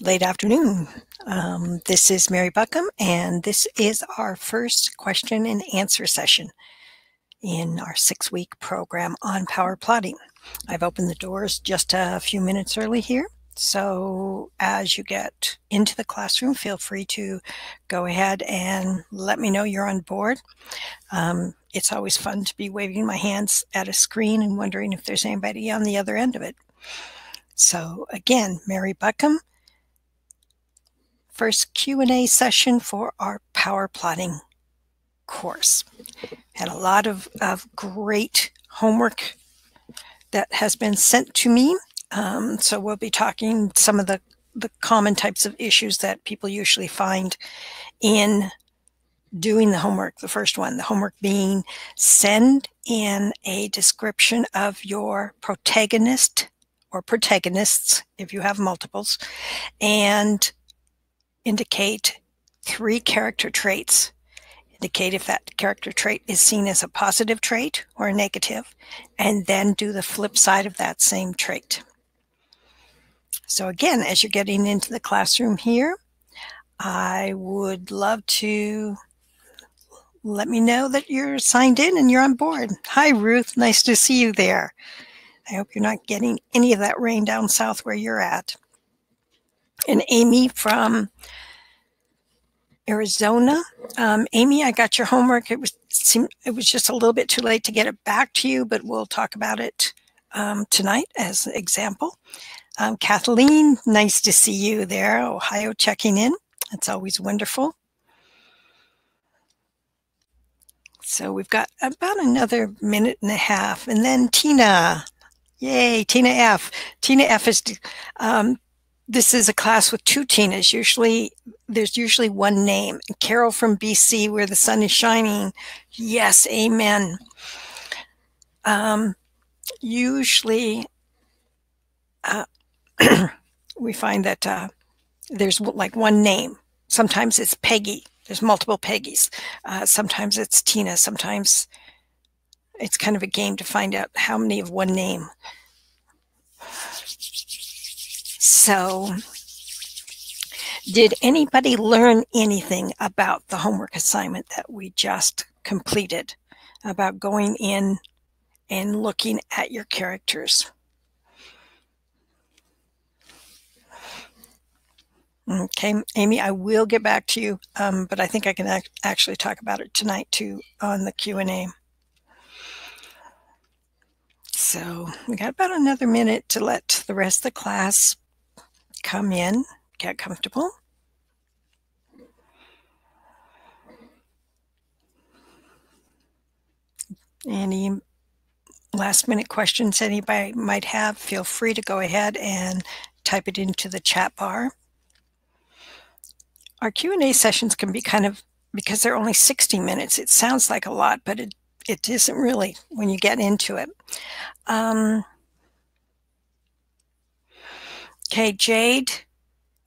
Late afternoon. This is Mary Buckham, and this is our first question and answer session in our 6-week program on power plotting. I've opened the doors just a few minutes early here, so as you get into the classroom, feel free to go ahead and let me know you're on board. It's always fun to be waving my hands at a screen and wondering if there's anybody on the other end of it. So again, Mary Buckham, first Q&A session for our power plotting course. Had a lot of great homework that has been sent to me. So we'll be talking some of the common types of issues that people usually find in doing the homework. The first one, the homework being send in a description of your protagonist or protagonists, if you have multiples, and indicate 3 character traits. Indicate if that character trait is seen as a positive trait or a negative, and then do the flip side of that same trait. So again, as you're getting into the classroom here, I would love to let me know that you're signed in and you're on board. Hi, Ruth. Nice to see you there. I hope you're not getting any of that rain down south where you're at. And Amy from Arizona. Amy, I got your homework. It was just a little bit too late to get it back to you, but we'll talk about it tonight as an example. Kathleen, nice to see you there. Ohio checking in. It's always wonderful. So we've got about another minute and a half. And then Tina. Yay, Tina F. Tina F is... this is a class with 2 Tinas. There's usually one name. Carol from BC, where the sun is shining. Yes, amen. Usually, we find that there's like one name. Sometimes it's Peggy. There's multiple Peggies. Sometimes it's Tina. Sometimes it's kind of a game to find out how many of one name. So, did anybody learn anything about the homework assignment that we just completed, about going in and looking at your characters? Okay, Amy, I will get back to you, but I think I can actually talk about it tonight too on the Q&A. So we got about another minute to let the rest of the class come in, get comfortable. Any last minute questions anybody might have, feel free to go ahead and type it into the chat bar. Our Q&A sessions can be kind of, because they're only 60 minutes, it sounds like a lot, but it isn't really when you get into it. Okay, Jade.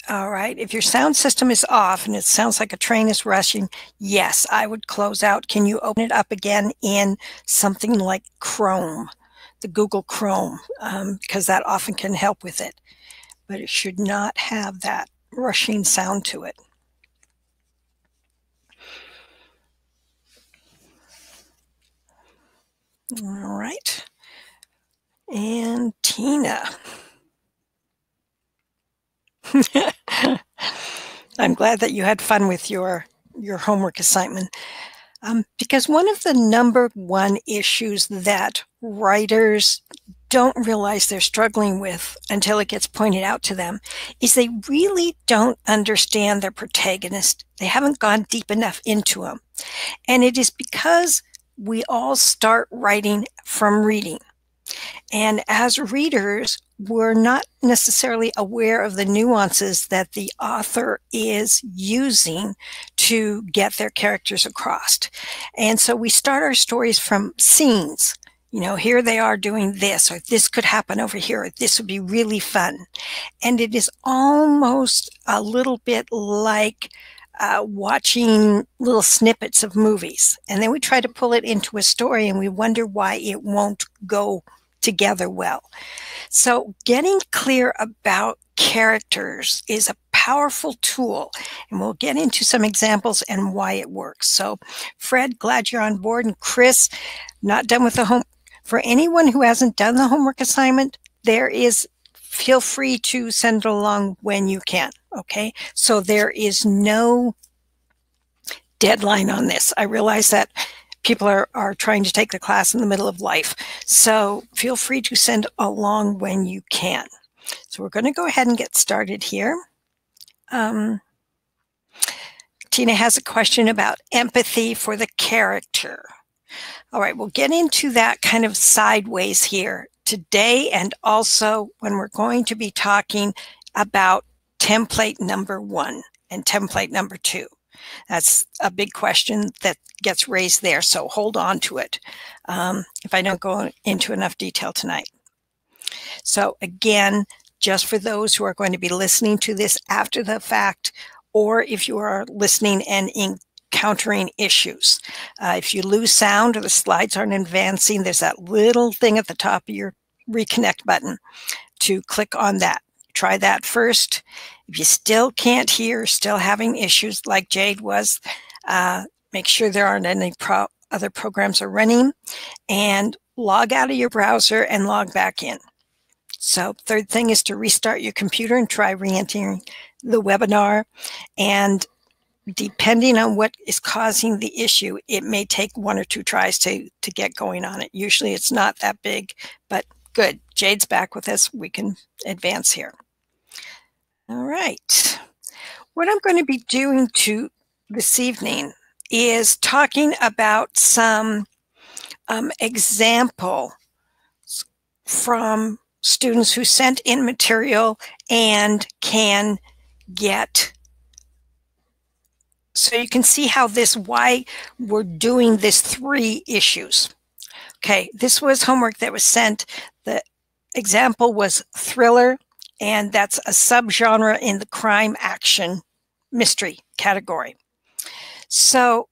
All right, if your sound system is off and it sounds like a train is rushing, yes, I would close out. Can you open it up again in something like Chrome, the Google Chrome, because that often can help with it. But it should not have that rushing sound to it. All right. And Tina. I'm glad that you had fun with your homework assignment. Because one of the #1 issues that writers don't realize they're struggling with until it gets pointed out to them is they really don't understand their protagonist. They haven't gone deep enough into them. And it is because we all start writing from reading. And as readers, we're not necessarily aware of the nuances that the author is using to get their characters across. And so we start our stories from scenes. You know, here they are doing this, or this could happen over here, or this would be really fun. And it is almost a little bit like watching little snippets of movies. And then we try to pull it into a story and we wonder why it won't go together well. So getting clear about characters is a powerful tool, and we'll get into some examples and why it works. So Fred, glad you're on board. And Chris, not done with the home. For anyone who hasn't done the homework assignment, feel free to send it along when you can. Okay. So there is no deadline on this. I realize that people are trying to take the class in the middle of life. So feel free to send along when you can. So we're going to go ahead and get started here. Tina has a question about empathy for the character. All right, we'll get into that kind of sideways here today, and also when we're going to be talking about template number 1 and template number 2. That's a big question that gets raised there, so hold on to it if I don't go into enough detail tonight. So again, just for those who are going to be listening to this after the fact, or if you are listening and encountering issues. If you lose sound or the slides aren't advancing, there's that little thing at the top of your reconnect button to click on that. Try that first. If you still can't hear, still having issues like Jade was, make sure there aren't any other programs are running, and log out of your browser and log back in. So third thing is to restart your computer and try re-entering the webinar. And depending on what is causing the issue, it may take 1 or 2 tries to get going on it. Usually it's not that big, but good. Jade's back with us. We can advance here. All right. What I'm going to be doing this evening is talking about some examples from students who sent in material and can get, so you can see how why we're doing this 3 issues. Okay, this was homework that was sent. The example was thriller, and that's a subgenre in the crime action mystery category. So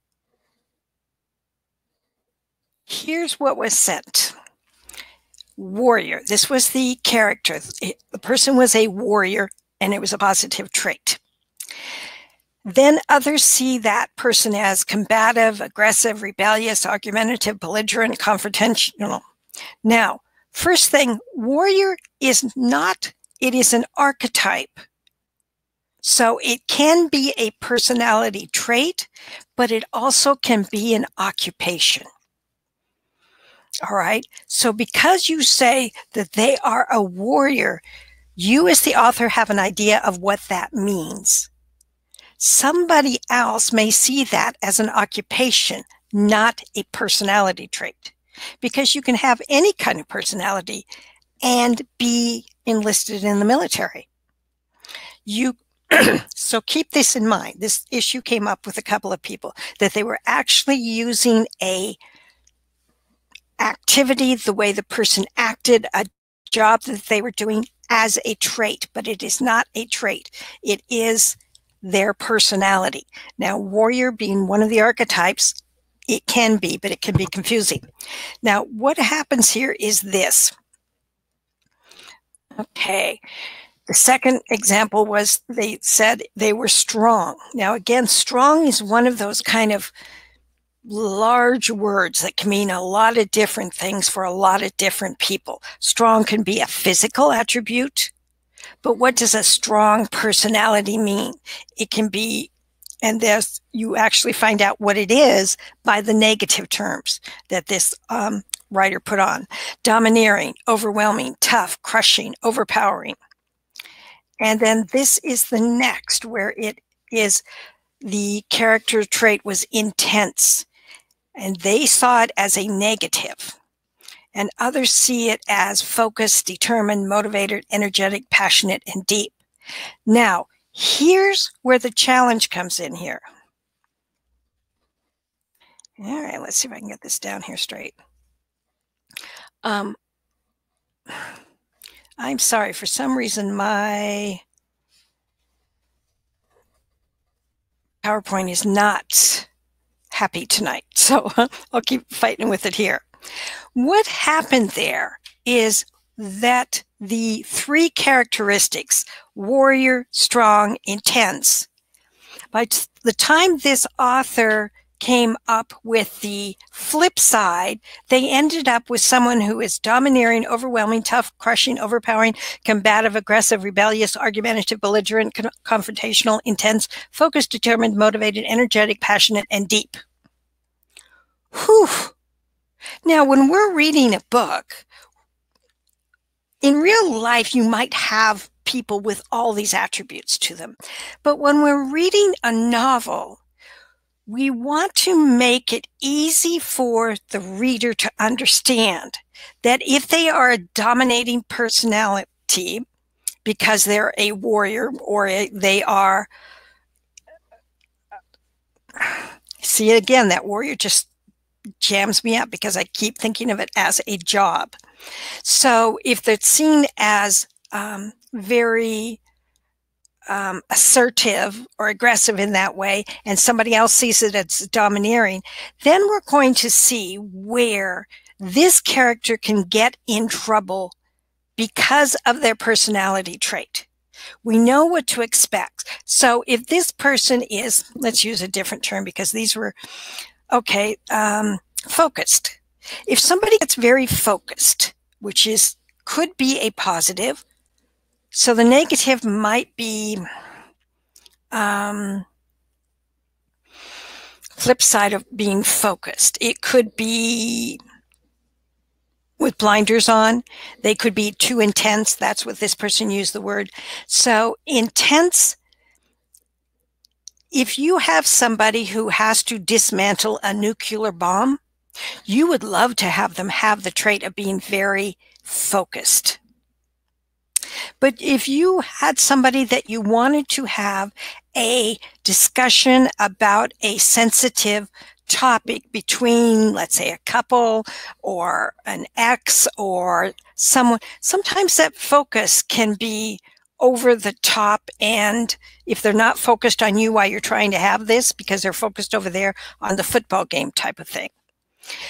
here's what was sent. Warrior. This was the character. The person was a warrior, and it was a positive trait. Then others see that person as combative, aggressive, rebellious, argumentative, belligerent, confrontational. Now, first thing, warrior is not, it is an archetype. So it can be a personality trait, but it also can be an occupation. All right. So because you say that they are a warrior, you as the author have an idea of what that means. Somebody else may see that as an occupation, not a personality trait, because you can have any kind of personality and be enlisted in the military. So keep this in mind. This issue came up with a couple of people, that they were actually using a activity, the way the person acted, a job that they were doing as a trait, but it is not a trait. It is their personality. Now, warrior being one of the archetypes, it can be, but it can be confusing. Now, what happens here is this. Okay. The second example was they said they were strong. Now, again, strong is one of those kind of large words that can mean a lot of different things for a lot of different people. Strong can be a physical attribute, but what does a strong personality mean? It can be, and you actually find out what it is by the negative terms that this writer put on. Domineering, overwhelming, tough, crushing, overpowering. And then this is the next, where it is the character trait was intense, and they saw it as a negative. And others see it as focused, determined, motivated, energetic, passionate, and deep. Now, here's where the challenge comes in here. All right, let's see if I can get this down here straight. I'm sorry, for some reason my PowerPoint is not happy tonight, so I'll keep fighting with it here. What happened there is that the three characteristics, warrior, strong, intense, by the time this author came up with the flip side, they ended up with someone who is domineering, overwhelming, tough, crushing, overpowering, combative, aggressive, rebellious, argumentative, belligerent, confrontational, intense, focused, determined, motivated, energetic, passionate, and deep. Whew. Now, when we're reading a book, in real life, you might have people with all these attributes to them. But when we're reading a novel, we want to make it easy for the reader to understand that if they are a dominating personality because they're a warrior, or they are, see again, that warrior just jams me up because I keep thinking of it as a job. So if they're seen as very assertive or aggressive in that way, and somebody else sees it as domineering, then we're going to see where this character can get in trouble because of their personality trait. We know what to expect. So if this person is, let's use a different term because these were, okay, focused. If somebody gets very focused, which could be a positive, so the negative might be flip side of being focused. It could be with blinders on. They could be too intense. That's what this person used the word. So intense, if you have somebody who has to dismantle a nuclear bomb, you would love to have them have the trait of being very focused. But if you had somebody that you wanted to have a discussion about a sensitive topic between, let's say, a couple or an ex or someone, sometimes that focus can be over the top, and if they're not focused on you while you're trying to have this because they're focused over there on the football game type of thing.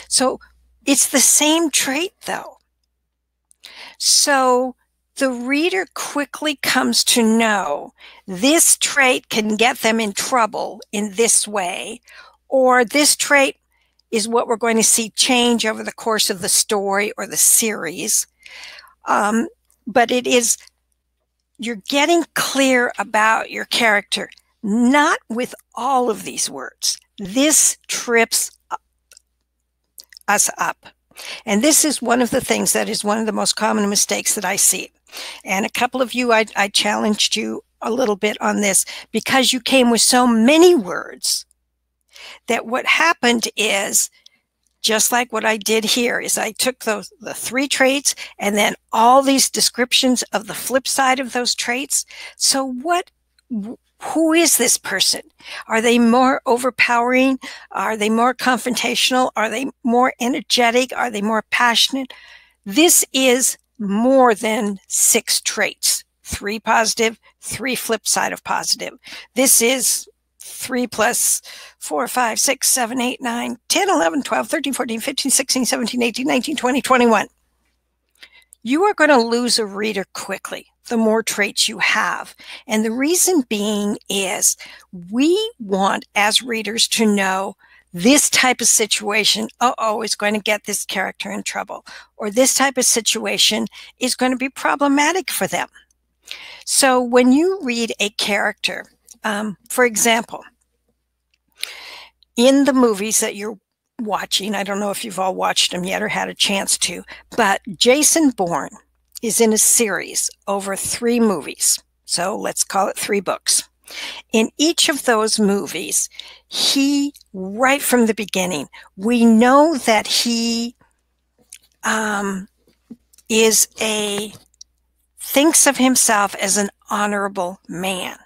So it's the same trait though. So the reader quickly comes to know this trait can get them in trouble in this way, or this trait is what we're going to see change over the course of the story or the series. But it is, you're getting clear about your character, not with all of these words. This trips us up. And this is one of the things that is one of the most common mistakes that I see. And a couple of you, I challenged you a little bit on this because you came with so many words that what happened is, just like what I did here, is I took the three traits and then all these descriptions of the flip side of those traits. So who is this person? Are they more overpowering? Are they more confrontational? Are they more energetic? Are they more passionate? This is more than 6 traits. 3 positive, 3 flip side of positive. This is 3 plus 4, 5, 6, 7, 8, 9, 10, 11, 12, 13, 14, 15, 16, 17, 18, 19, 20, 21. You are going to lose a reader quickly the more traits you have. And the reason being is we want, as readers, to know this type of situation, is going to get this character in trouble, or this type of situation is going to be problematic for them. So when you read a character, for example, in the movies that you're watching, I don't know if you've all watched them yet or had a chance to, but Jason Bourne is in a series over 3 movies. So let's call it 3 books. In each of those movies, he, right from the beginning, we know that he thinks of himself as an honorable man.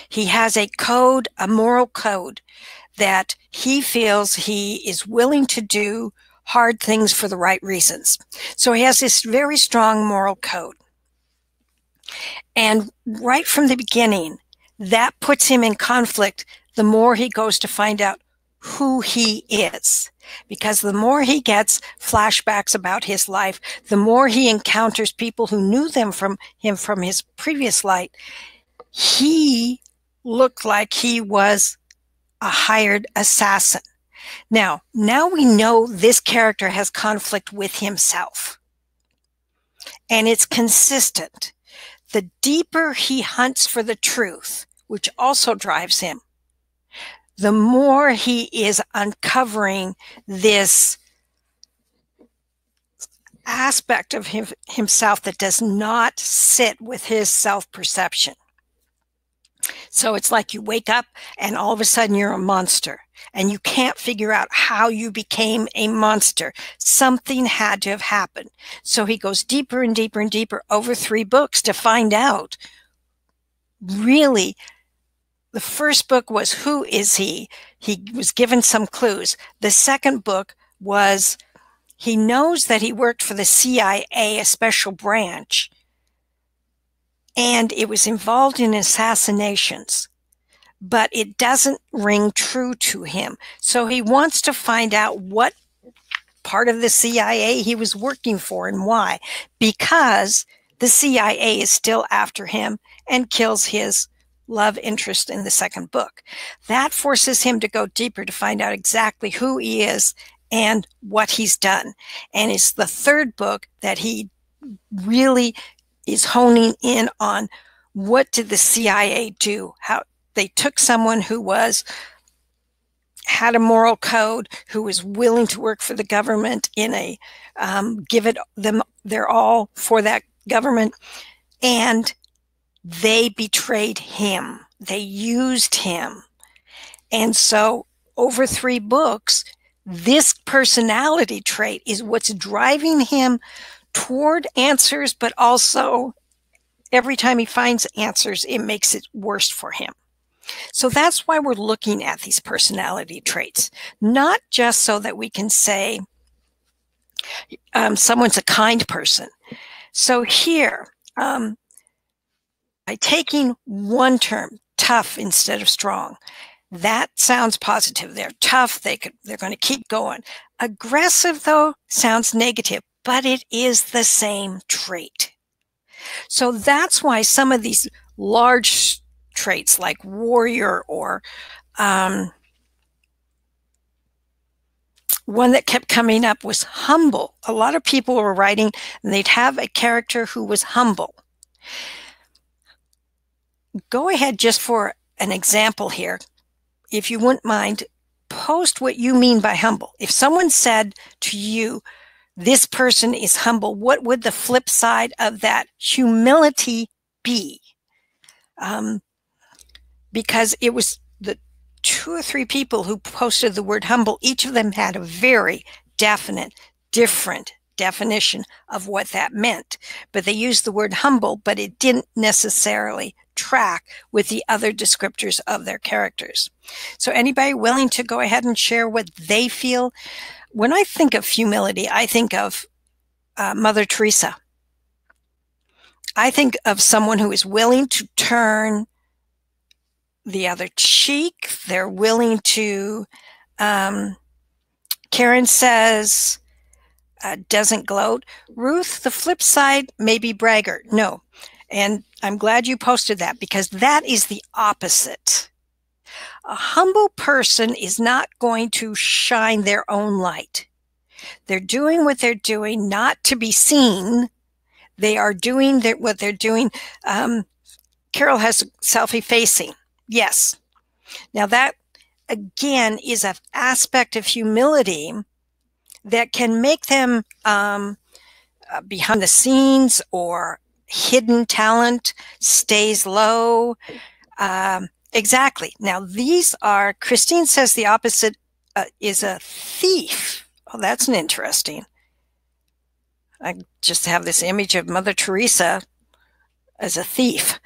He has a code, a moral code, that he feels he is willing to do hard things for the right reasons. So he has this very strong moral code. And right from the beginning, that puts him in conflict the more he goes to find out who he is. Because the more he gets flashbacks about his life, the more he encounters people who knew him from his previous life, he looked like he was a hired assassin. Now we know this character has conflict with himself. And it's consistent. The deeper he hunts for the truth, which also drives him, the more he is uncovering this aspect of himself that does not sit with his self-perception. So it's like you wake up and all of a sudden you're a monster and you can't figure out how you became a monster. Something had to have happened. So he goes deeper and deeper and deeper over 3 books to find out really. The first book was, who is he? He was given some clues. The second book was, he knows that he worked for the CIA, a special branch, and it was involved in assassinations, but it doesn't ring true to him. So he wants to find out what part of the CIA he was working for and why, because the CIA is still after him and kills his love interest in the second book. That forces him to go deeper to find out exactly who he is and what he's done. And it's the third book that he really is honing in on. What did the CIA do? How they took someone who had a moral code, who was willing to work for the government in a give it them their all for that government, and they betrayed him. They used him. And so over 3 books, this personality trait is what's driving him toward answers, but also every time he finds answers, it makes it worse for him. So that's why we're looking at these personality traits, not just so that we can say someone's a kind person. So here, by taking one term, tough instead of strong, that sounds positive. They're tough. They're going to keep going. Aggressive, though, sounds negative, but it is the same trait. So that's why some of these large traits like warrior or one that kept coming up was humble. A lot of people were writing and they'd have a character who was humble. Go ahead, just for an example here, if you wouldn't mind, post what you mean by humble. If someone said to you, this person is humble, what would the flip side of that humility be? Because it was the 2 or 3 people who posted the word humble, each of them had a very definite, different definition of what that meant. But they used the word humble, but it didn't necessarily track with the other descriptors of their characters. So anybody willing to go ahead and share what they feel? When I think of humility, I think of Mother Teresa. I think of someone who is willing to turn the other cheek. They're willing to, Karen says, doesn't gloat. Ruth, the flip side, maybe braggart. No. And I'm glad you posted that, because that is the opposite. A humble person is not going to shine their own light. They're doing what they're doing not to be seen. They are doing what they're doing. Carol has self-effacing. Yes. Now that, again, is an aspect of humility that can make them behind the scenes, or hidden talent, stays low. Exactly. Now these are, Christine says the opposite is a thief. Oh, that's an interesting. I just have this image of Mother Teresa as a thief.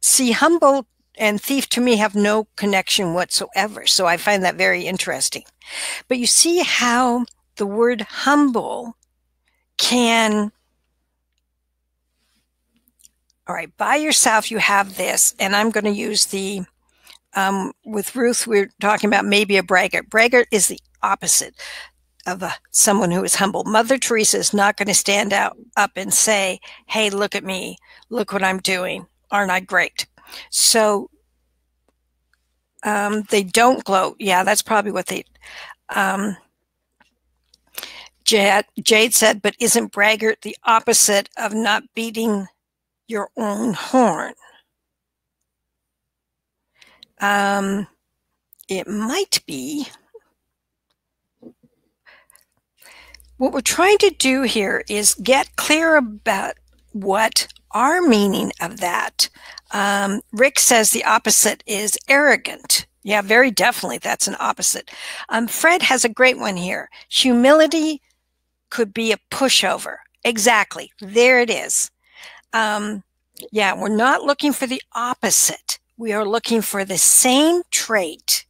See, humble and thief to me have no connection whatsoever. So I find that very interesting. But you see how the word humble can, all right, by yourself you have this, and I'm going to use the with Ruth, we're talking about maybe a braggart. Braggart is the opposite of someone who is humble. Mother Teresa is not going to stand up and say, hey, look at me. Look what I'm doing. Aren't I great? So they don't gloat. Yeah, that's probably what they... Jade said, but isn't braggart the opposite of not beating your own horn? It might be. What we're trying to do here is get clear about what our meaning of that. Rick says the opposite is arrogant. Yeah, very definitely that's an opposite. Fred has a great one here. Humility could be a pushover. Exactly. There it is. Yeah, we're not looking for the opposite. We are looking for the same trait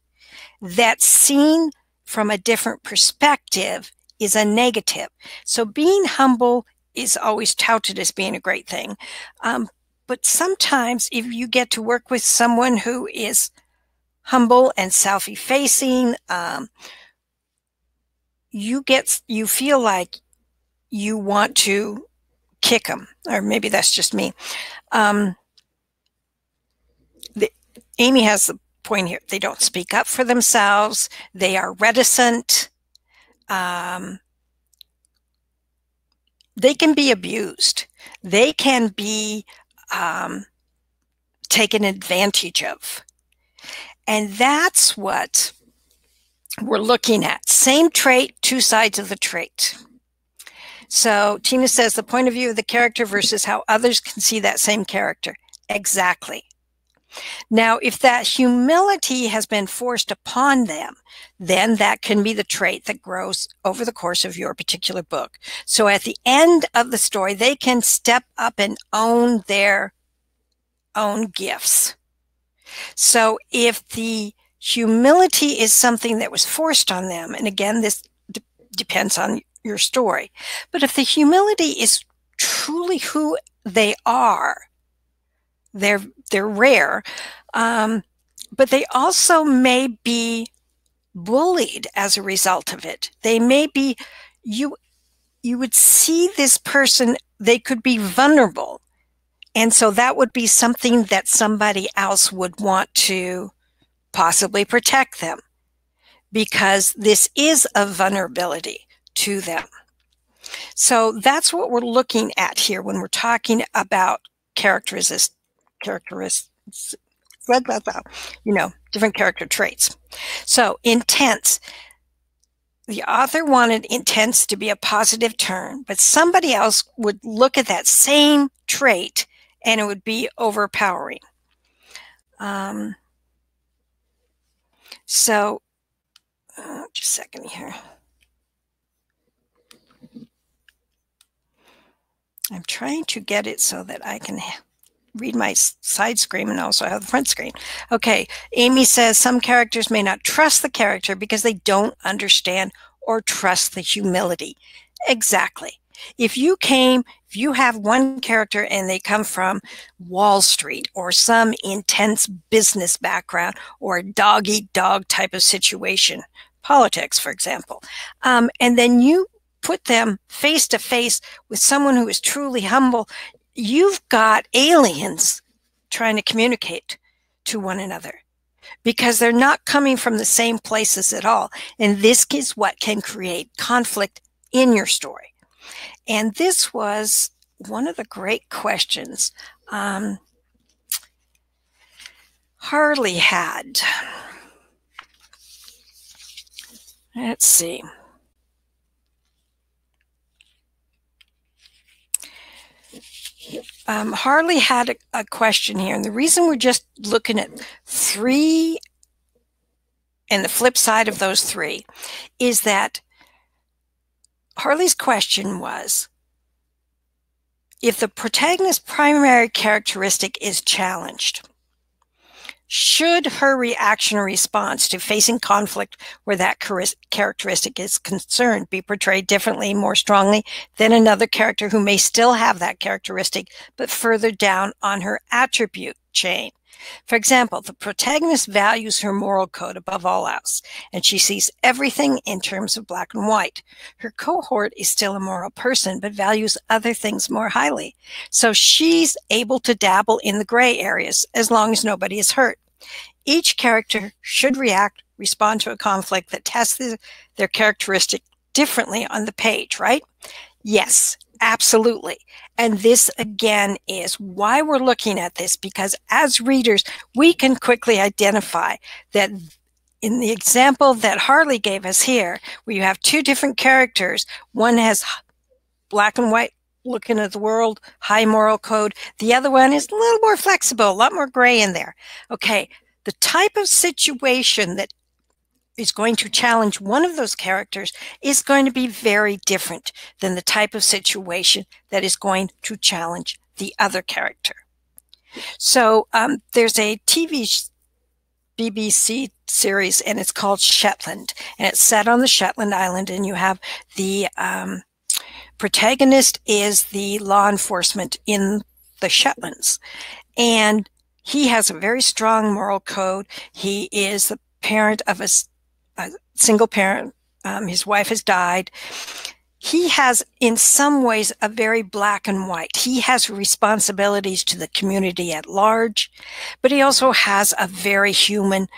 that's seen from a different perspective is a negative. So being humble is always touted as being a great thing. But sometimes if you get to work with someone who is humble and self-effacing, you feel like you want to kick them, or maybe that's just me. Amy has the point here. They don't speak up for themselves. They are reticent. They can be abused. They can be taken advantage of. And that's what we're looking at. Same trait, two sides of the trait. So Tina says the point of view of the character versus how others can see that same character. Exactly. Now, if that humility has been forced upon them, then that can be the trait that grows over the course of your particular book. So at the end of the story, they can step up and own their own gifts. So if the humility is something that was forced on them, and again, this depends on your story, but if the humility is truly who they are, they're rare, but they also may be bullied as a result of it. They may be, you would see this person, they could be vulnerable. And so that would be something that somebody else would want to possibly protect them, because this is a vulnerability to them. So that's what we're looking at here when we're talking about characteristics, different character traits. So intense. The author wanted intense to be a positive term, but somebody else would look at that same trait and it would be overpowering. Just a second here. I'm trying to get it so that I can read my side screen and also have the front screen. Okay, Amy says some characters may not trust the character because they don't understand or trust the humility. Exactly. If you have one character and they come from Wall Street or some intense business background or a dog-eat-dog type of situation, politics, for example, and then you put them face to face with someone who is truly humble, you've got aliens trying to communicate to one another because they're not coming from the same places at all. And this is what can create conflict in your story. And this was one of the great questions Harley had. Let's see. Harley had a question here, and the reason we're just looking at 3 and the flip side of those 3 is that Harley's question was, if the protagonist's primary characteristic is challenged, should her reaction or response to facing conflict where that characteristic is concerned be portrayed differently, more strongly than another character who may still have that characteristic, but further down on her attribute chain? For example, the protagonist values her moral code above all else, and she sees everything in terms of black and white. Her cohort is still a moral person, but values other things more highly. So she's able to dabble in the gray areas as long as nobody is hurt. Each character should respond to a conflict that tests their characteristic differently on the page, right? Yes, absolutely. And this again is why we're looking at this, because as readers, we can quickly identify that in the example that Harley gave us here, where you have two different characters, one has black and white looking at the world, high moral code. The other one is a little more flexible, a lot more gray in there. Okay, the type of situation that is going to challenge one of those characters is going to be very different than the type of situation that is going to challenge the other character. So there's a BBC series, and it's called Shetland, and it's set on the Shetland Island, and you have the protagonist is the law enforcement in the Shetlands, and he has a very strong moral code. He is the parent of a single parent. His wife has died. He has, in some ways, a very black and white. He has responsibilities to the community at large, but he also has a very human.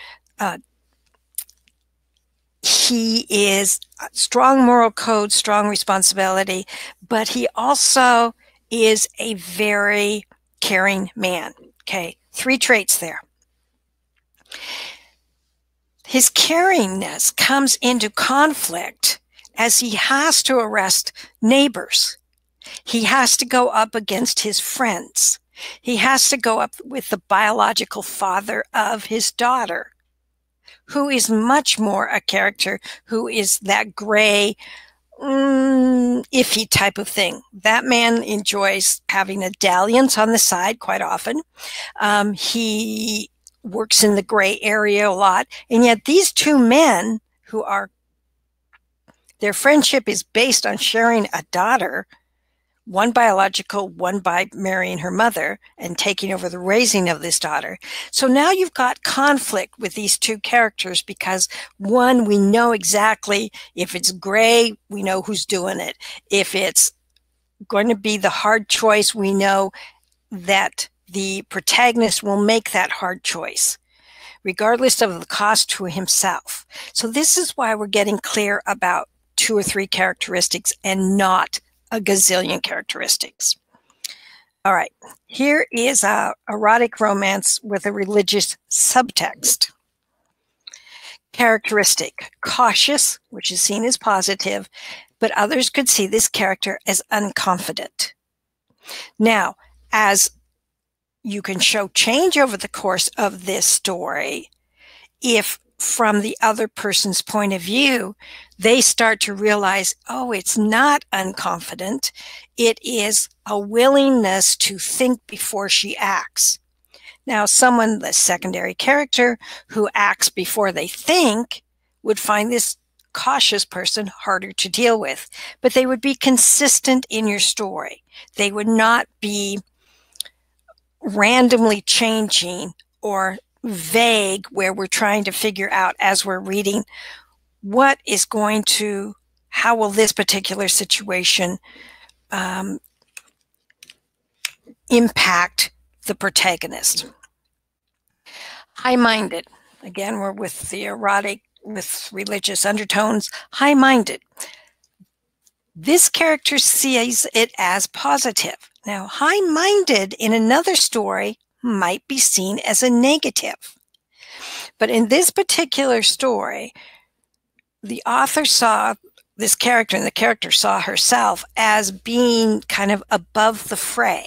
He is a strong moral code, strong responsibility, but he also is a very caring man. Okay, 3 traits there. His caringness comes into conflict as he has to arrest neighbors. He has to go up against his friends. He has to go up with the biological father of his daughter, who is much more a character who is that gray, iffy type of thing. That man enjoys having a dalliance on the side quite often. He works in the gray area a lot. And yet these two men who are, their friendship is based on sharing a daughter, one biological, one by marrying her mother and taking over the raising of this daughter. So now you've got conflict with these two characters because one, we know exactly if it's gray, we know who's doing it. If it's going to be the hard choice, we know that the protagonist will make that hard choice, regardless of the cost to himself. So this is why we're getting clear about 2 or 3 characteristics and not a gazillion characteristics. All right, here is a erotic romance with a religious subtext. Characteristic: cautious, which is seen as positive, but others could see this character as unconfident. Now, as you can show change over the course of this story, if from the other person's point of view, they start to realize, oh, it's not unconfident. It is a willingness to think before she acts. Now, someone, the secondary character, who acts before they think would find this cautious person harder to deal with, but they would be consistent in your story. They would not be randomly changing or vague, where we're trying to figure out as we're reading what is going to, how will this particular situation impact the protagonist. High-minded. Again, we're with the erotic, with religious undertones. High-minded. This character sees it as positive. Now, high-minded in another story might be seen as a negative. But in this particular story, the author saw this character, and the character saw herself as being kind of above the fray.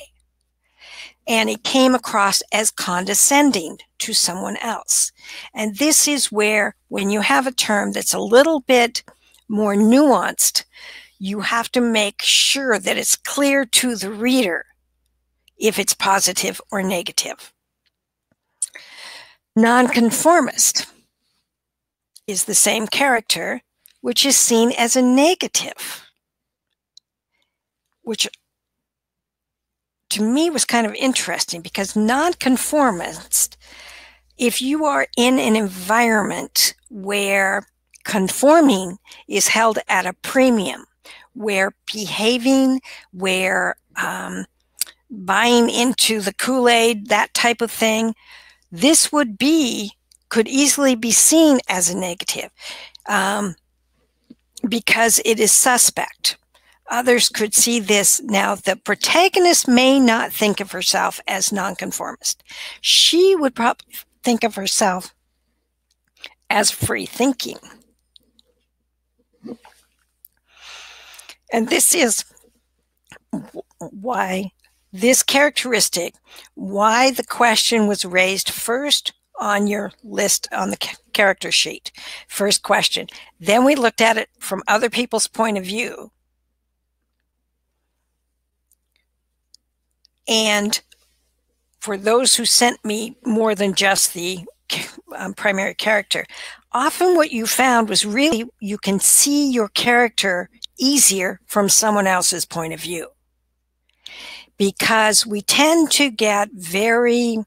And it came across as condescending to someone else. And this is where, when you have a term that's a little bit more nuanced, you have to make sure that it's clear to the reader if it's positive or negative. Nonconformist is the same character, which is seen as a negative, which to me was kind of interesting, because nonconformist, if you are in an environment where conforming is held at a premium, where behaving, where buying into the Kool-Aid, that type of thing, this could easily be seen as a negative, because it is suspect. Others could see this. Now, the protagonist may not think of herself as nonconformist. She would probably think of herself as free thinking. And this is why this characteristic, why the question was raised first on your list on the character sheet. First question. Then we looked at it from other people's point of view. And for those who sent me more than just the primary character, often what you found was really you can see your character easier from someone else's point of view, because we tend to get very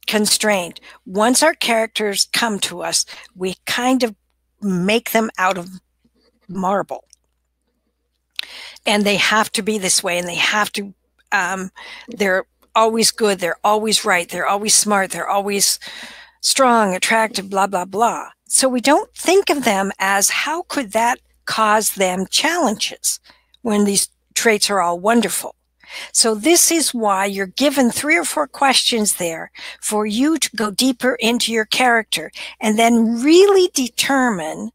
constrained. Once our characters come to us, we kind of make them out of marble, and they have to be this way, and they have to they're always good, they're always right, they're always smart, they're always strong, attractive, blah, blah, blah. So we don't think of them as, how could that cause them challenges when these traits are all wonderful? So this is why you're given 3 or 4 questions there for you to go deeper into your character and then really determine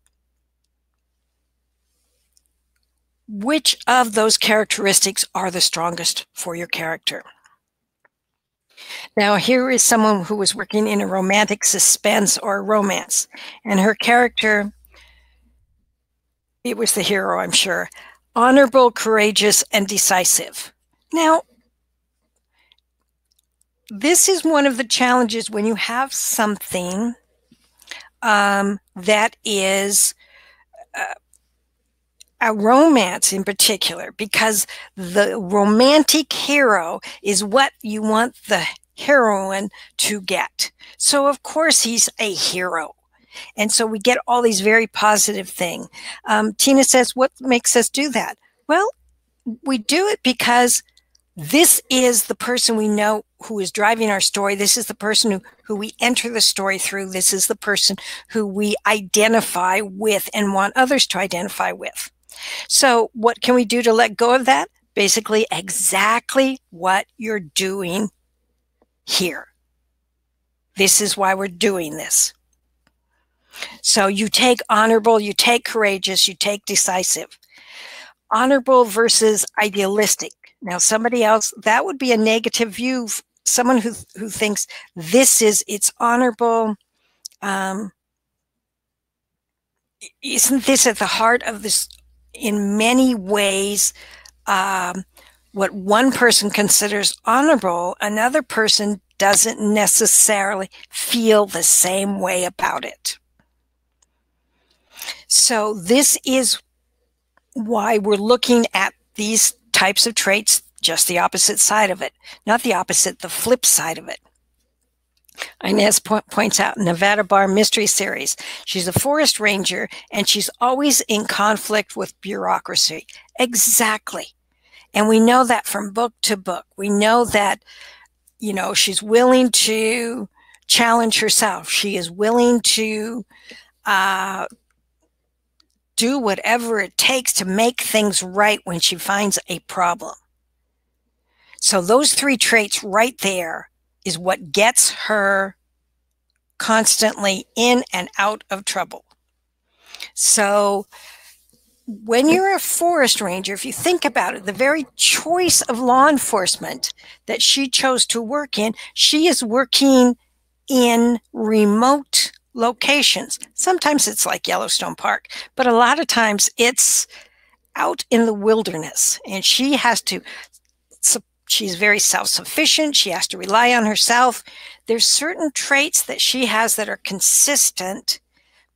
which of those characteristics are the strongest for your character. Now, here is someone who was working in a romantic suspense or romance, and her character, it was the hero, I'm sure, honorable, courageous, and decisive. Now, this is one of the challenges when you have something that is a romance in particular, because the romantic hero is what you want the heroine to get. So of course he's a hero. And so we get all these very positive things. Tina says, what makes us do that? Well, we do it because this is the person we know who is driving our story. This is the person who we enter the story through. This is the person who we identify with and want others to identify with. So what can we do to let go of that? Basically, exactly what you're doing here. This is why we're doing this. So you take honorable, you take courageous, you take decisive. Honorable versus idealistic. Now, somebody else, that would be a negative view. Someone who thinks it's honorable. Isn't this at the heart of this? In many ways, what one person considers honorable, another person doesn't necessarily feel the same way about it. So this is why we're looking at these types of traits, just the opposite side of it, not the opposite, the flip side of it. Inez points out Nevada Bar Mystery Series. She's a forest ranger, and she's always in conflict with bureaucracy. Exactly. And we know that from book to book. We know that, you know, she's willing to challenge herself. She is willing to do whatever it takes to make things right when she finds a problem. So those 3 traits right there is what gets her constantly in and out of trouble. So when you're a forest ranger, if you think about it, the very choice of law enforcement that she chose to work in, she is working in remote locations. Sometimes it's like Yellowstone Park, but a lot of times it's out in the wilderness, and she has to she's very self-sufficient. She has to rely on herself. There's certain traits that she has that are consistent,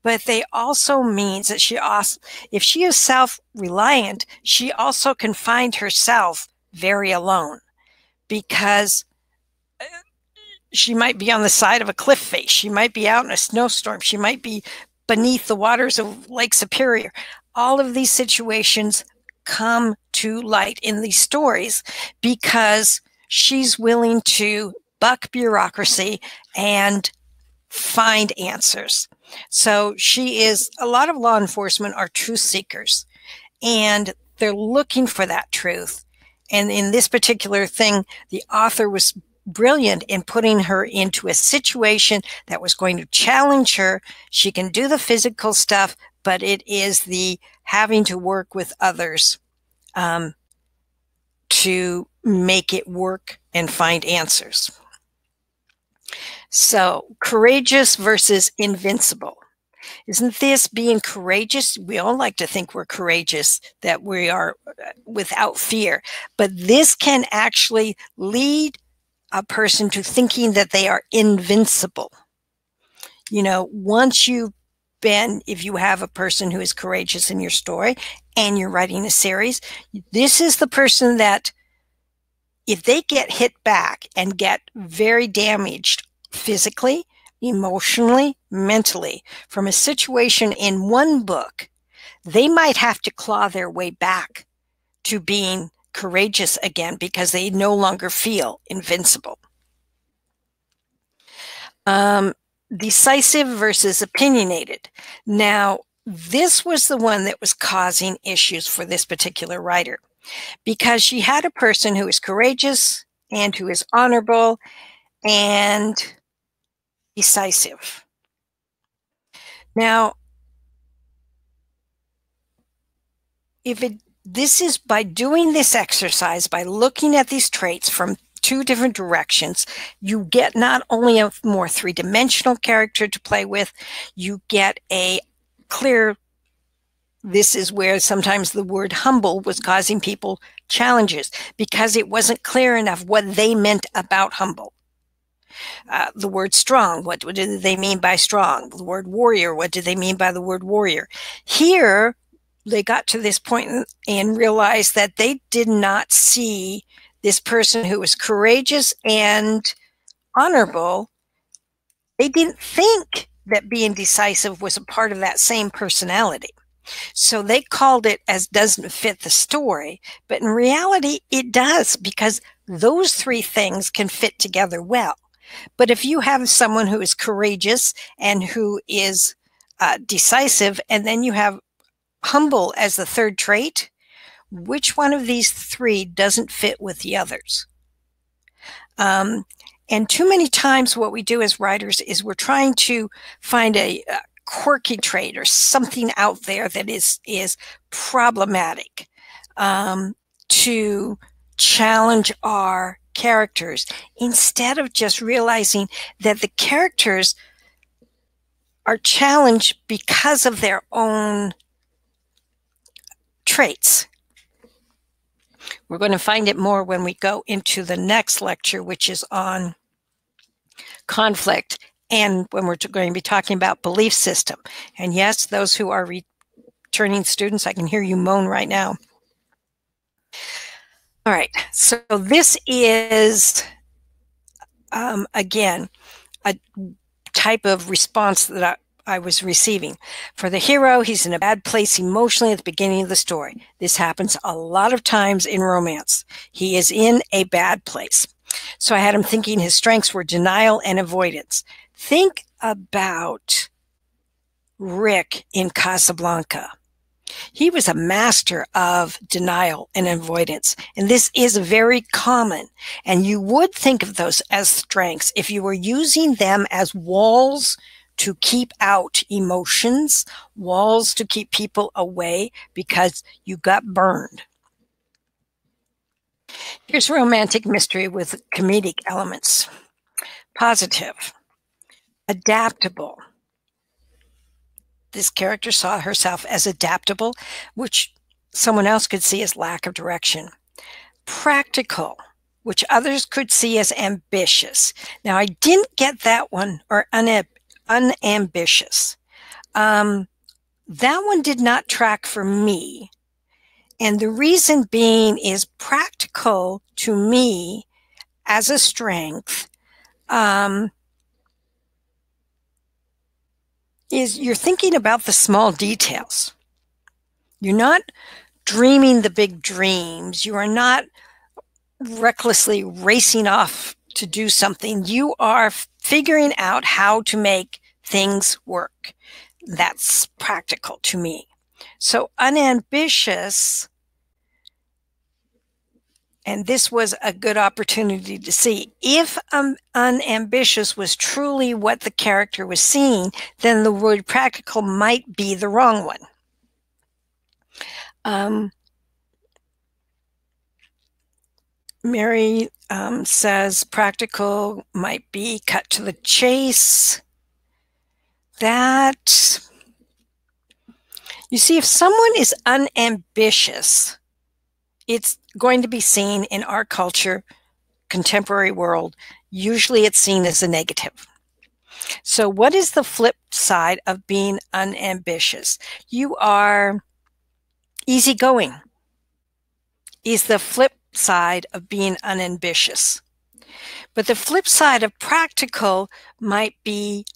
but they also means that if she is self-reliant, she also can find herself very alone, because she might be on the side of a cliff face. She might be out in a snowstorm. She might be beneath the waters of Lake Superior. All of these situations come to light in these stories because she's willing to buck bureaucracy and find answers. So a lot of law enforcement are truth seekers, and they're looking for that truth. And in this particular thing, the author was brilliant in putting her into a situation that was going to challenge her. She can do the physical stuff, but it is the having to work with others to make it work and find answers. So, courageous versus invincible. Isn't this being courageous? We all like to think we're courageous, that we are without fear, but this can actually lead a person to thinking that they are invincible. You know, if you have a person who is courageous in your story and you're writing a series, this is the person that if they get hit back and get very damaged physically, emotionally, mentally from a situation in one book, they might have to claw their way back to being courageous again because they no longer feel invincible. Decisive versus opinionated. Now, this was the one that was causing issues for this particular writer, because she had a person who is courageous and who is honorable and decisive. Now, this is by doing this exercise, by looking at these traits from two different directions, you get not only a more three-dimensional character to play with, you get a clear. This is where sometimes the word humble was causing people challenges because it wasn't clear enough what they meant about humble. The word strong, what did they mean by strong? The word warrior, what did they mean by the word warrior? Here, they got to this point and realized that they did not see this person who was courageous and honorable. They didn't think that being decisive was a part of that same personality. So they called it as doesn't fit the story, but in reality, it does, because those three things can fit together well. But if you have someone who is courageous and who is decisive, and then you have humble as the third trait, which one of these three doesn't fit with the others? And too many times what we do as writers is we're trying to find a quirky trait or something out there that is problematic to challenge our characters, instead of just realizing that the characters are challenged because of their own traits. We're going to find it more when we go into the next lecture, which is on conflict, and when we're going to be talking about belief system. And yes, those who are returning students, I can hear you moan right now. All right, so this is, again, a type of response that I was receiving. For the hero, he's in a bad place emotionally at the beginning of the story. This happens a lot of times in romance. He is in a bad place. So I had him thinking his strengths were denial and avoidance. Think about Rick in Casablanca. He was a master of denial and avoidance, and this is very common. And you would think of those as strengths if you were using them as walls to keep out emotions, walls to keep people away because you got burned. Here's romantic mystery with comedic elements. Positive. Adaptable. This character saw herself as adaptable, which someone else could see as lack of direction. Practical, which others could see as ambitious. Now, I didn't get that one, or unambitious. That one did not track for me. And the reason being is practical to me as a strength is you're thinking about the small details. You're not dreaming the big dreams. You are not recklessly racing off to do something. You are figuring out how to make things work. That's practical to me. So unambitious, and this was a good opportunity to see, if unambitious was truly what the character was seeing, then the word practical might be the wrong one. Mary says practical might be cut to the chase. That, you see, if someone is unambitious, it's going to be seen in our culture, contemporary world, usually it's seen as a negative. So what is the flip side of being unambitious? You are easygoing is the flip side of being unambitious. But the flip side of practical might be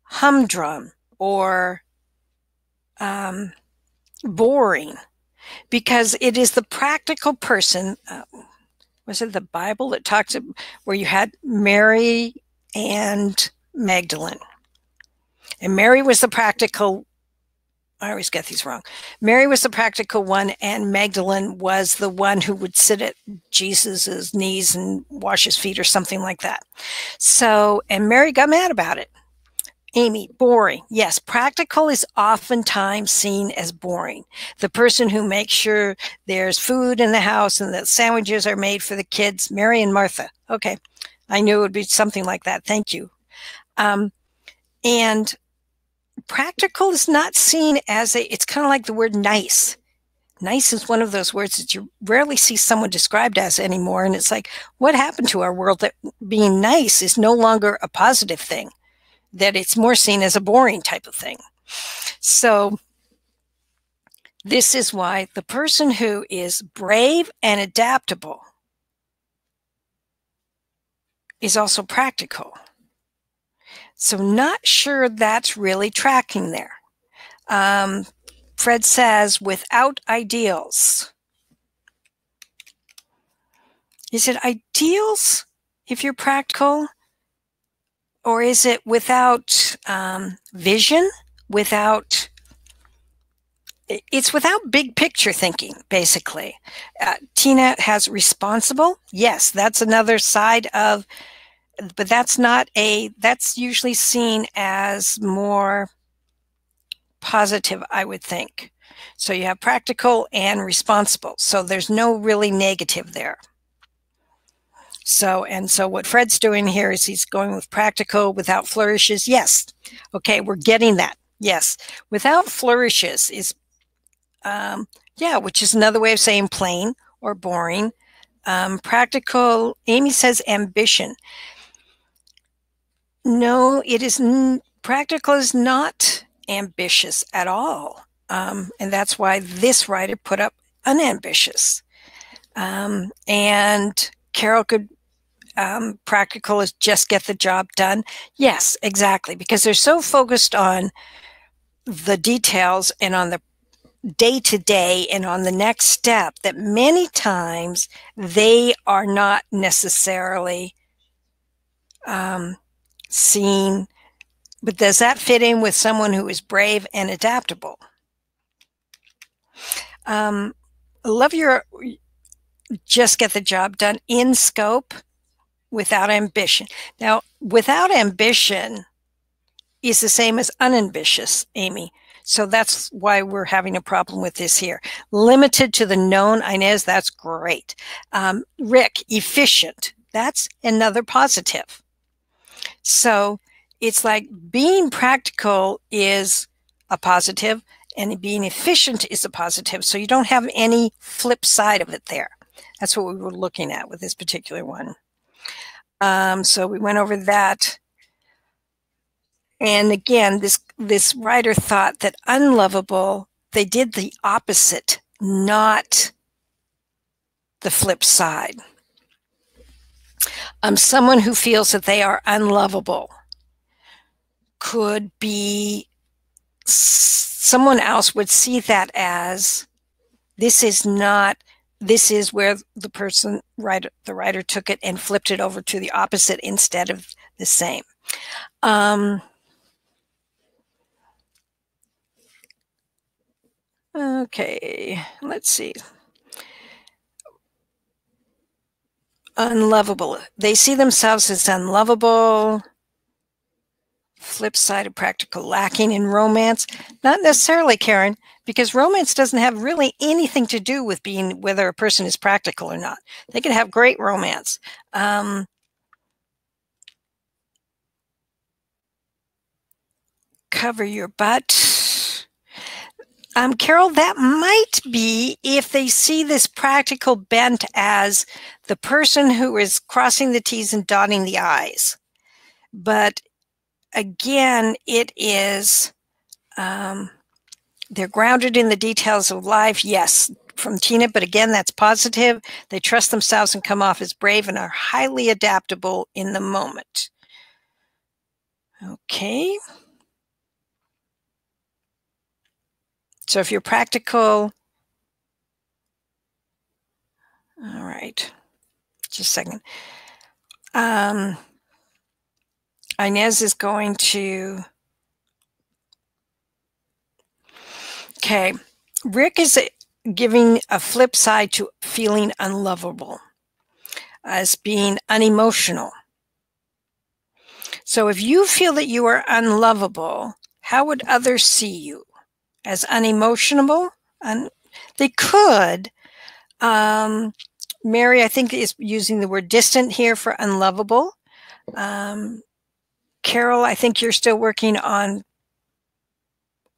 humdrum or boring, because it is the practical person. Was it the Bible that talks about where you had Mary and Magdalene? And Mary was the practical, I always get these wrong. Mary was the practical one, and Magdalene was the one who would sit at Jesus's knees and wash his feet or something like that. So, and Mary got mad about it. Amy, boring. Yes, practical is oftentimes seen as boring. The person who makes sure there's food in the house and that sandwiches are made for the kids, Mary and Martha. Okay, I knew it would be something like that. Thank you. And practical is not seen as it's kind of like the word nice. Nice is one of those words that you rarely see someone described as anymore. And it's like, what happened to our world that being nice is no longer a positive thing? That it's more seen as a boring type of thing. So this is why the person who is brave and adaptable is also practical. So not sure that's really tracking there. Fred says, without ideals. Is it ideals if you're practical? Or is it without vision, it's without big picture thinking, basically. Tina has responsible. Yes, that's another side of, but that's usually seen as more positive, I would think. So you have practical and responsible. So there's no really negative there. So what Fred's doing here is he's going with practical without flourishes. Yes. Okay, we're getting that. Yes. Without flourishes is, which is another way of saying plain or boring. Practical, Amy says ambition. No, it is, practical is not ambitious at all. And that's why this writer put up unambitious. And Carol could, practical is just get the job done. Yes, exactly. Because they're so focused on the details and on the day-to-day and on the next step that many times they are not necessarily seen. But does that fit in with someone who is brave and adaptable? Love your just get the job done in scope without ambition. Now, without ambition is the same as unambitious, Amy. So that's why we're having a problem with this here. Limited to the known, Inez, that's great. Rick, efficient. That's another positive. So it's like being practical is a positive and being efficient is a positive. So you don't have any flip side of it there. That's what we were looking at with this particular one. So we went over that. And again, this writer thought that unlovable, they did the opposite not the flip side. Someone who feels that they are unlovable could be, someone else would see that as, this is where the writer took it and flipped it over to the opposite instead of the same. Okay, let's see. Unlovable. They see themselves as unlovable. Flip side of practical, lacking in romance. Not necessarily, Karen, because romance doesn't have really anything to do with being whether a person is practical or not. They can have great romance. Cover your butt. Carol, that might be if they see this practical bent as the person who is crossing the T's and dotting the I's. But again, it is, they're grounded in the details of life. Yes, from Tina, but again, that's positive. They trust themselves and come off as brave and are highly adaptable in the moment. Okay. So if you're practical, all right, just a second. Inez is going to, okay, Rick is giving a flip side to feeling unlovable as being unemotional. So if you feel that you are unlovable, how would others see you? As unemotional? They could. Mary, I think, is using the word distant here for unlovable. Carol, I think you're still working on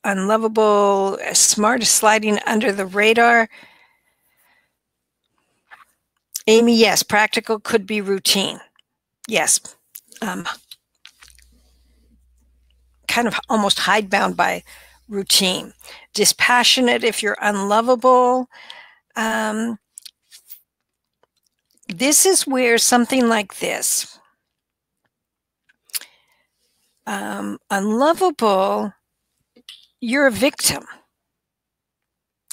unlovable, smart, sliding under the radar. Amy, yes, practical could be routine. Yes. Kind of almost hidebound by routine. Dispassionate if you're unlovable. This is where something like this, unlovable, you're a victim.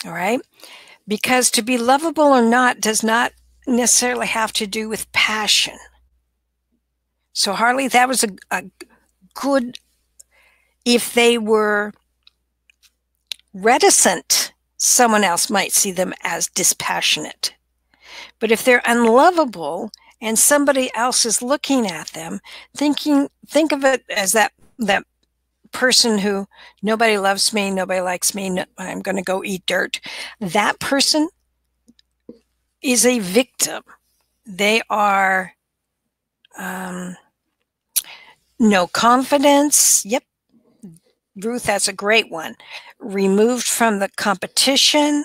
All right? Because to be lovable or not does not necessarily have to do with passion. So Harley, that was a good, if they were reticent, someone else might see them as dispassionate. But if they're unlovable and somebody else is looking at them, think of it as that person who, nobody loves me, nobody likes me, I'm going to go eat dirt. That person is a victim. They are no confidence. Yep. Ruth, that's a great one. Removed from the competition.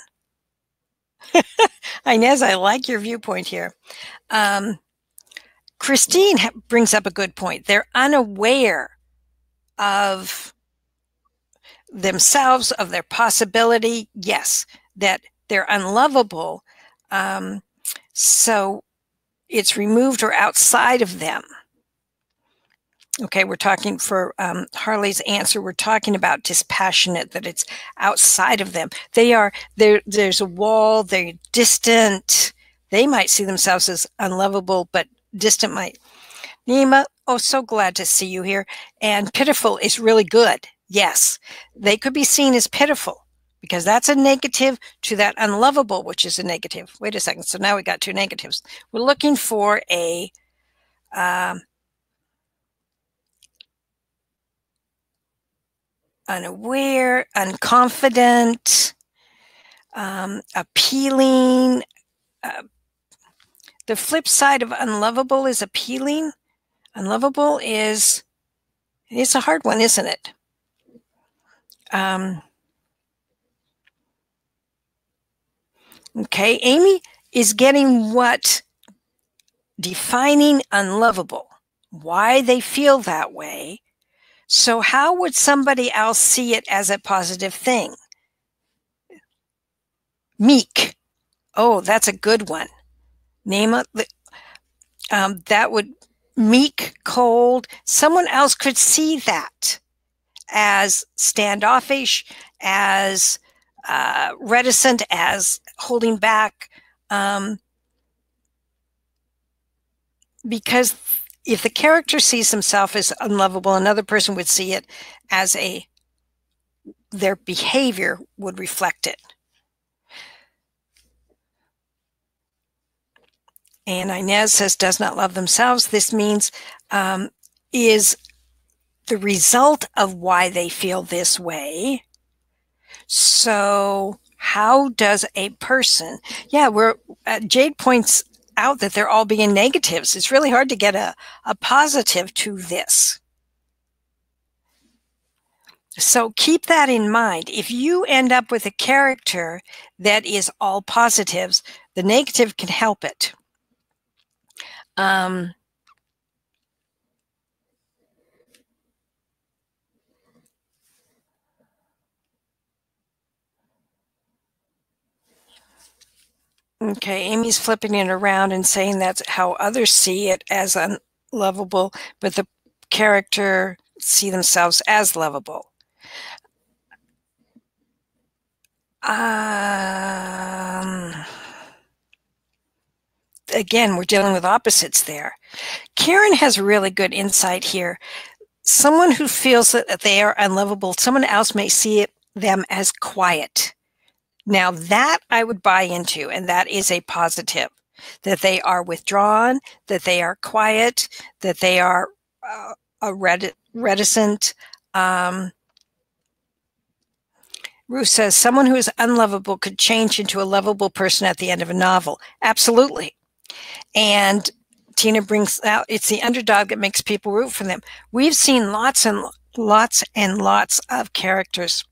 Inez, I like your viewpoint here. Christine brings up a good point. They're unaware of themselves, of their possibility. Yes, that they're unlovable. So it's removed or outside of them. Okay, we're talking for Harley's answer, we're talking about dispassionate, that it's outside of them. There's a wall, they're distant. They might see themselves as unlovable, but distant might. Nima, oh, so glad to see you here. And pitiful is really good. Yes, they could be seen as pitiful because that's a negative to that unlovable, which is a negative. Wait a second. So now we got two negatives. We're looking for a unaware, unconfident, appealing. The flip side of unlovable is appealing. Unlovable is, it's a hard one, isn't it? Okay, Amy is getting what defining unlovable, why they feel that way. So how would somebody else see it as a positive thing? Meek. Oh, that's a good one. Name it. That would meek, cold. Someone else could see that as standoffish, as reticent, as holding back. Because if the character sees himself as unlovable, another person would see it as their behavior would reflect it. And Inez says, does not love themselves. This means is the result of why they feel this way. So how does a person, Jade points out that they're all being negatives. It's really hard to get a positive to this. So keep that in mind. If you end up with a character that is all positives, the negative can help it. Okay, Amy's flipping it around and saying that's how others see it as unlovable, but the character see themselves as lovable. Again, we're dealing with opposites there. Karen has really good insight here. Someone who feels that they are unlovable, someone else may see them as quiet. Now that I would buy into, and that is a positive, that they are withdrawn, that they are quiet, that they are reticent. Ruth says, someone who is unlovable could change into a lovable person at the end of a novel. Absolutely. And Tina brings out, it's the underdog that makes people root for them. We've seen lots and lots and lots of characters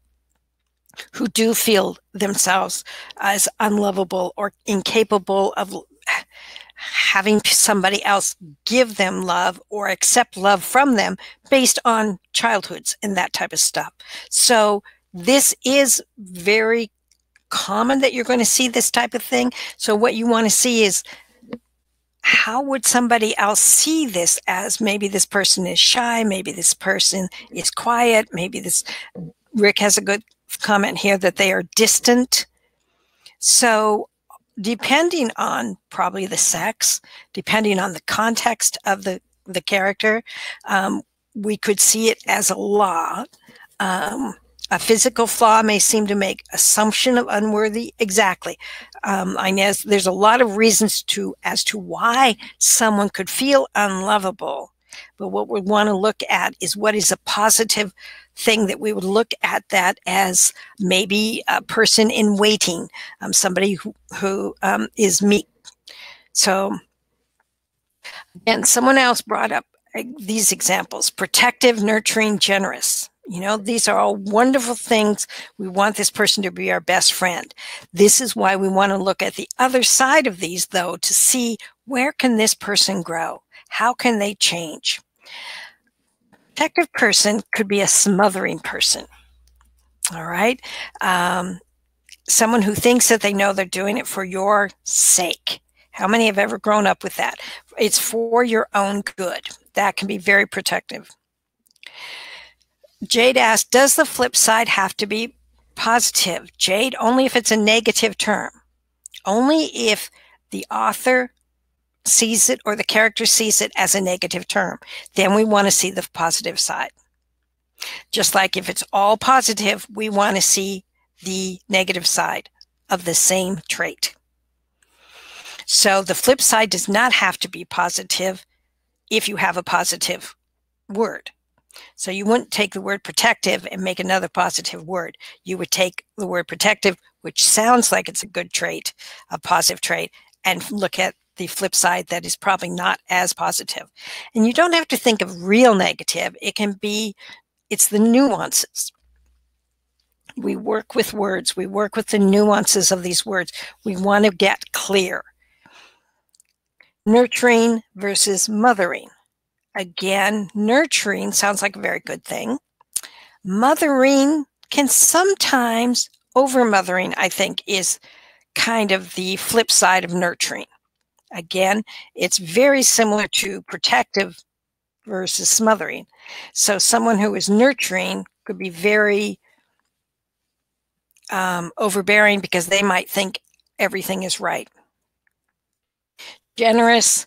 who do feel themselves as unlovable or incapable of having somebody else give them love or accept love from them based on childhoods and that type of stuff. So this is very common that you're going to see this type of thing. So what you want to see is, how would somebody else see this as? Maybe this person is shy, maybe this person is quiet, maybe this, Rick has a good comment here that they are distant. So depending on probably the sex, depending on the context of the character, we could see it as a law. A physical flaw may seem to make assumption of unworthy. Exactly. Inez, there's a lot of reasons as to why someone could feel unlovable. But what we want to look at is what is a positive thing that we would look at that as maybe a person in waiting, somebody who is meek. So again, someone else brought up these examples: protective, nurturing, generous. You know, these are all wonderful things. We want this person to be our best friend. This is why we want to look at the other side of these, though, to see where can this person grow? How can they change? Protective person could be a smothering person. All right. Someone who thinks that they know they're doing it for your sake. How many have ever grown up with that? It's for your own good. That can be very protective. Jade asked, does the flip side have to be positive? Jade, only if it's a negative term. Only if the author sees it or the character sees it as a negative term. Then we want to see the positive side. Just like if it's all positive, we want to see the negative side of the same trait. So the flip side does not have to be positive if you have a positive word. So you wouldn't take the word protective and make another positive word. You would take the word protective, which sounds like it's a good trait, a positive trait, and look at the flip side that is probably not as positive. And you don't have to think of real negative. It can be, it's the nuances. We work with words. We work with the nuances of these words. We want to get clear. Nurturing versus mothering. Again, nurturing sounds like a very good thing. Mothering can sometimes, over-mothering, I think, is kind of the flip side of nurturing. Again, it's very similar to protective versus smothering. So someone who is nurturing could be very overbearing because they might think everything is right. Generous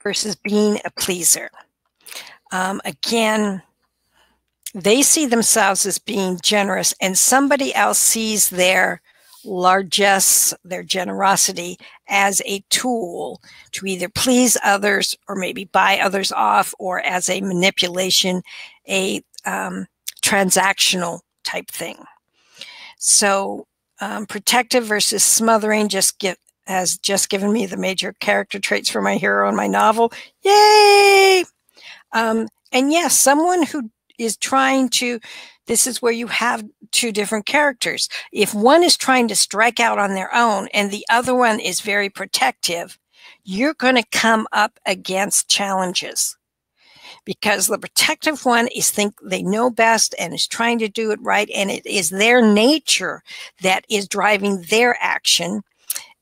versus being a pleaser. Again, they see themselves as being generous, and somebody else sees their largesse, their generosity, as a tool to either please others or maybe buy others off, or as a manipulation, a transactional type thing. So protective versus smothering has just given me the major character traits for my hero in my novel. Yay! And yes, someone who is trying to, this is where you have two different characters. If one is trying to strike out on their own and the other one is very protective, you're going to come up against challenges, because the protective one is think they know best and is trying to do it right, and it is their nature that is driving their action.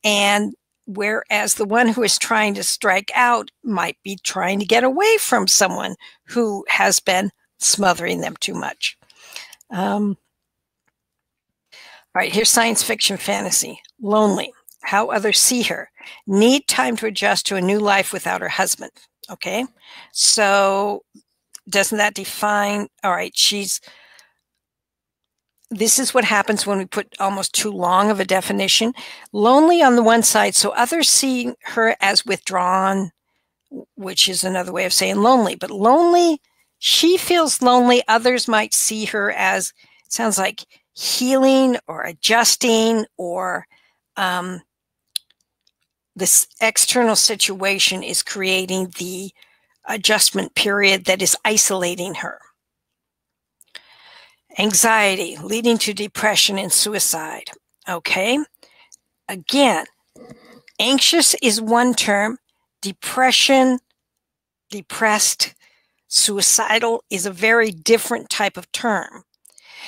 And whereas the one who is trying to strike out might be trying to get away from someone who has been smothering them too much. All right, here's science fiction fantasy. Lonely. How others see her. Need time to adjust to a new life without her husband. Okay, so doesn't that define, all right, this is what happens when we put almost too long of a definition. Lonely on the one side, so others see her as withdrawn, which is another way of saying lonely. But lonely, she feels lonely. Others might see her as, it sounds like, healing or adjusting, or this external situation is creating the adjustment period that is isolating her. Anxiety leading to depression and suicide. Okay. Again, anxious is one term. Depression, depressed, suicidal is a very different type of term.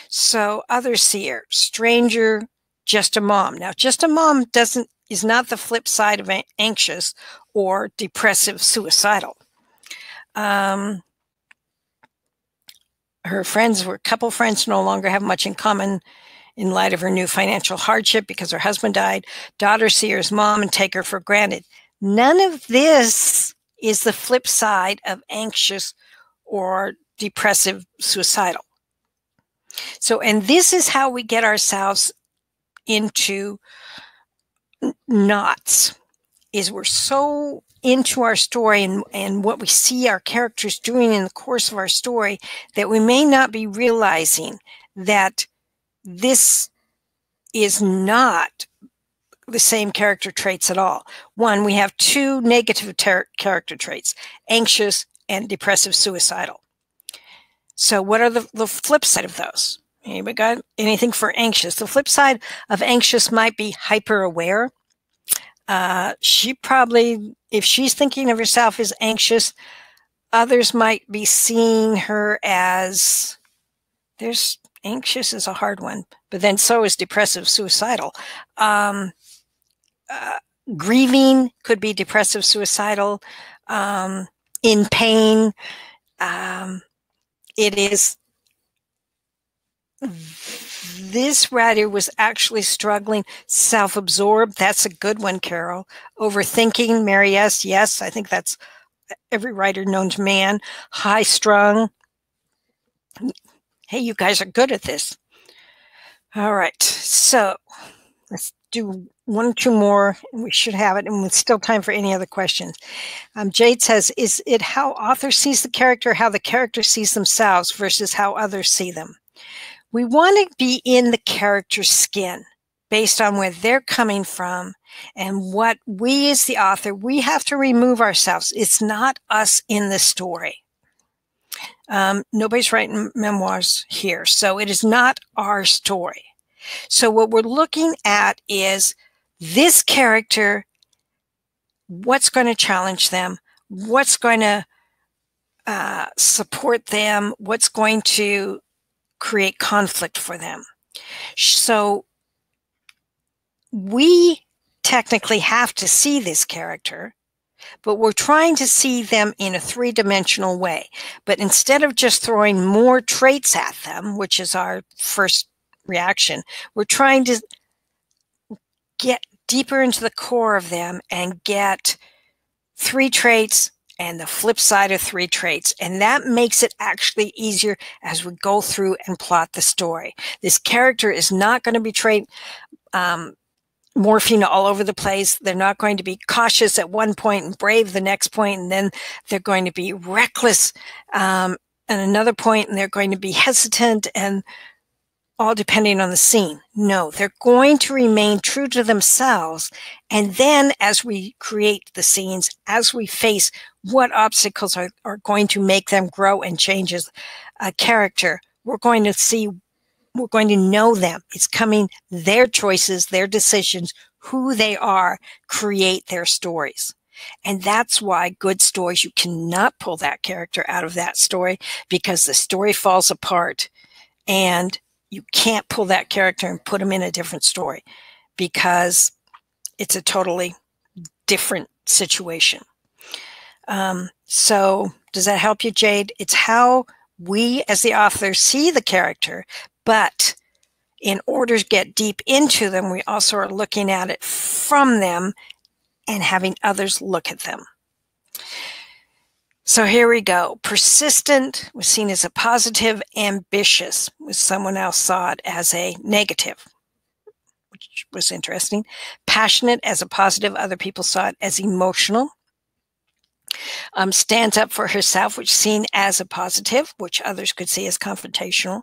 So others see her. Stranger, just a mom. Now, just a mom is not the flip side of anxious or depressive, suicidal. Her couple friends no longer have much in common in light of her new financial hardship because her husband died. Daughters see her as mom and take her for granted. None of this is the flip side of anxious or depressive, suicidal. So, and this is how we get ourselves into knots, is we're so into our story and what we see our characters doing in the course of our story that we may not be realizing that this is not the same character traits at all. One, we have two negative character traits, anxious and depressive, suicidal. So what are the flip side of those? Anybody got anything for anxious? The flip side of anxious might be hyper aware. She probably, if she's thinking of herself as anxious, others might be seeing her as, anxious is a hard one, but then so is depressive, suicidal. Grieving could be depressive, suicidal. In pain, it is, this writer was actually struggling. Self-absorbed, that's a good one, Carol. Overthinking, Mary S. Yes, I think that's every writer known to man. High-strung. Hey, you guys are good at this. All right, so let's do one or two more. We should have it, and with still time for any other questions. Jade says, is it how author sees the character, how the character sees themselves versus how others see them? We want to be in the character's skin based on where they're coming from and what we as the author, we have to remove ourselves. It's not us in the story. Nobody's writing memoirs here, so it is not our story. So what we're looking at is this character, what's going to challenge them, what's going to support them, what's going to create conflict for them. So we technically have to see this character, but we're trying to see them in a three-dimensional way. But instead of just throwing more traits at them, which is our first reaction, we're trying to get deeper into the core of them and get 3 traits and the flip side of 3 traits. And that makes it actually easier as we go through and plot the story. This character is not going to be morphing all over the place. They're not going to be cautious at one point and brave the next point, and then they're going to be reckless at another point, and they're going to be hesitant, and all depending on the scene. No, they're going to remain true to themselves. And then as we create the scenes, as we face what obstacles are going to make them grow and change as a character, we're going to know them. It's coming, their choices, their decisions, who they are, create their stories. And that's why good stories, you cannot pull that character out of that story because the story falls apart. And you can't pull that character and put them in a different story because it's a totally different situation. So does that help you, Jade? It's how we as the author see the character, but in order to get deep into them, we also are looking at it from them and having others look at them. So here we go. Persistent was seen as a positive. Ambitious was someone else saw it as a negative, which was interesting. Passionate as a positive. Other people saw it as emotional. Stands up for herself, which is seen as a positive, which others could see as confrontational.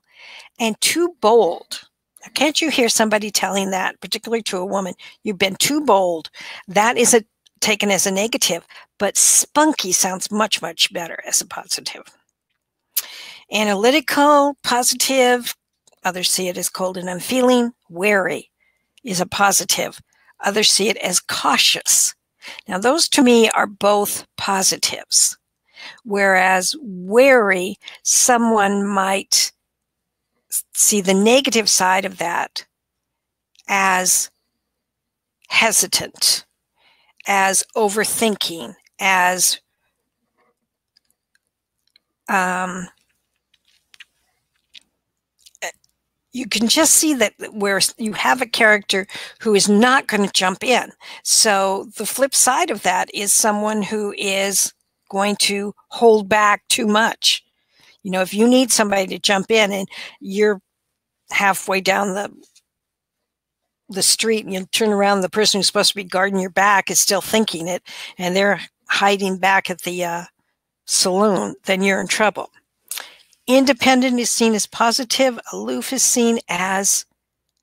And too bold. Now, can't you hear somebody telling that, particularly to a woman, you've been too bold? That is taken as a negative, but spunky sounds much, much better as a positive. Analytical, positive, others see it as cold and unfeeling. Wary is a positive. Others see it as cautious. Now, those to me are both positives, whereas wary, someone might see the negative side of that as hesitant, as overthinking, as you can just see that where you have a character who is not going to jump in. So the flip side of that is someone who is going to hold back too much. You know, if you need somebody to jump in and you're halfway down the street and you turn around, the person who's supposed to be guarding your back is still thinking it, and they're hiding back at the saloon, then you're in trouble. Independent is seen as positive. Aloof is seen as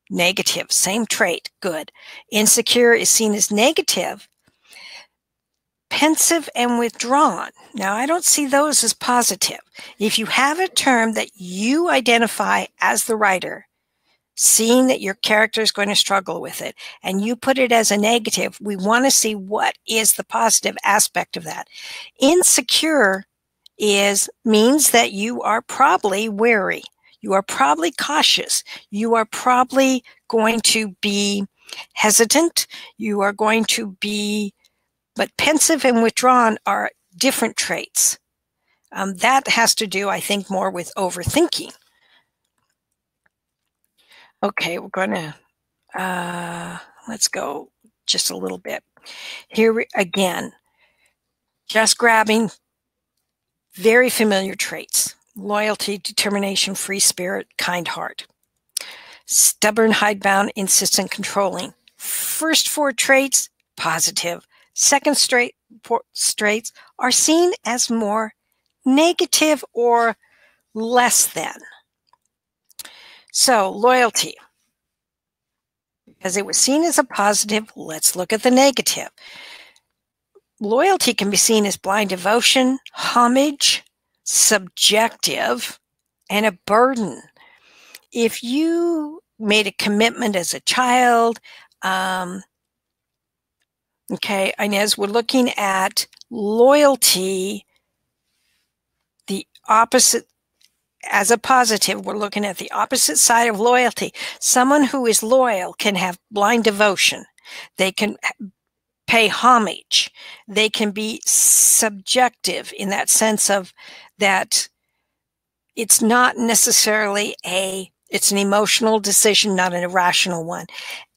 negative. Same trait, good. Insecure is seen as negative. Pensive and withdrawn. Now, I don't see those as positive. If you have a term that you identify as the writer, seeing that your character is going to struggle with it, and you put it as a negative, we want to see what is the positive aspect of that. Insecure means that you are probably wary. You are probably cautious. You are probably going to be hesitant. You are going to be, but pensive and withdrawn are different traits. That has to do, I think, more with overthinking. Okay, we're going to, let's go just a little bit. Here again, just grabbing very familiar traits: loyalty, determination, free spirit, kind heart. Stubborn, hidebound, insistent, controlling. First 4 traits, positive. Second traits are seen as more negative or less than. So, loyalty. Because it was seen as a positive, let's look at the negative. Loyalty can be seen as blind devotion, homage, subjective, and a burden. If you made a commitment as a child, okay, Inez, we're looking at loyalty, the opposite. As a positive, we're looking at the opposite side of loyalty. Someone who is loyal can have blind devotion. They can pay homage. They can be subjective in that sense of that it's not necessarily it's an emotional decision, not an irrational one.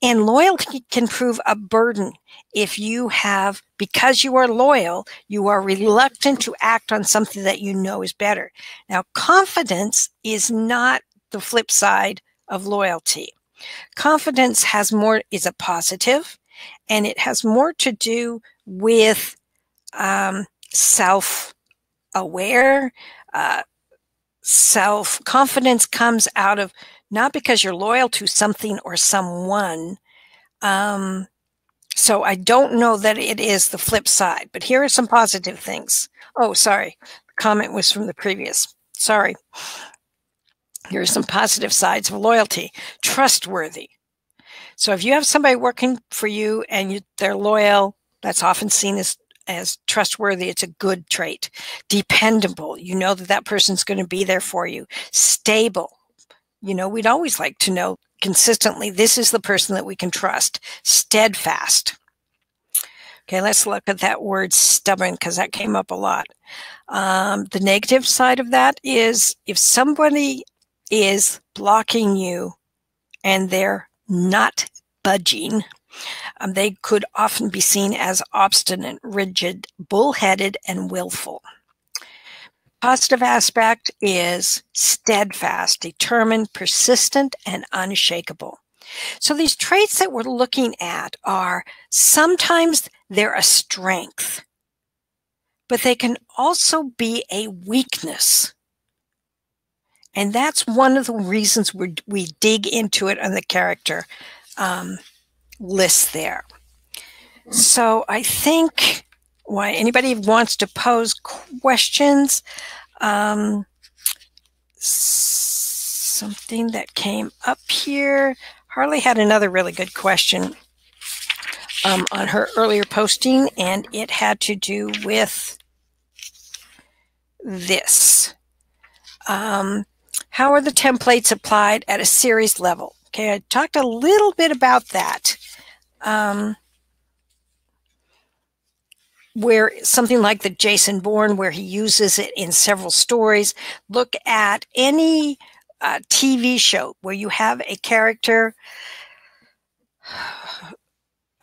And loyalty can prove a burden if you have, because you are loyal, you are reluctant to act on something that you know is better. Now, confidence is not the flip side of loyalty. Confidence is a positive, and it has more to do with self-aware. Self-confidence comes out of not because you're loyal to something or someone. So I don't know that it is the flip side, but here are some positive things. Oh, sorry. The comment was from the previous. Sorry. Here are some positive sides of loyalty. Trustworthy. So if you have somebody working for you and they're loyal, that's often seen as trustworthy. It's a good trait. Dependable. You know that person's going to be there for you. Stable. You know, we'd always like to know consistently, this is the person that we can trust. Steadfast. Okay, let's look at that word stubborn, because that came up a lot. The negative side of that is if somebody is blocking you and they're not budging, they could often be seen as obstinate, rigid, bullheaded, and willful. Positive aspect is steadfast, determined, persistent, and unshakable. So these traits that we're looking at are sometimes they're a strength, but they can also be a weakness. And that's one of the reasons we dig into it on the character list there. So I think why anybody wants to pose questions, something that came up here. Harley had another really good question on her earlier posting, and it had to do with this. How are the templates applied at a series level? Okay, I talked a little bit about that. Where something like the Jason Bourne, where he uses it in several stories. Look at any TV show where you have a character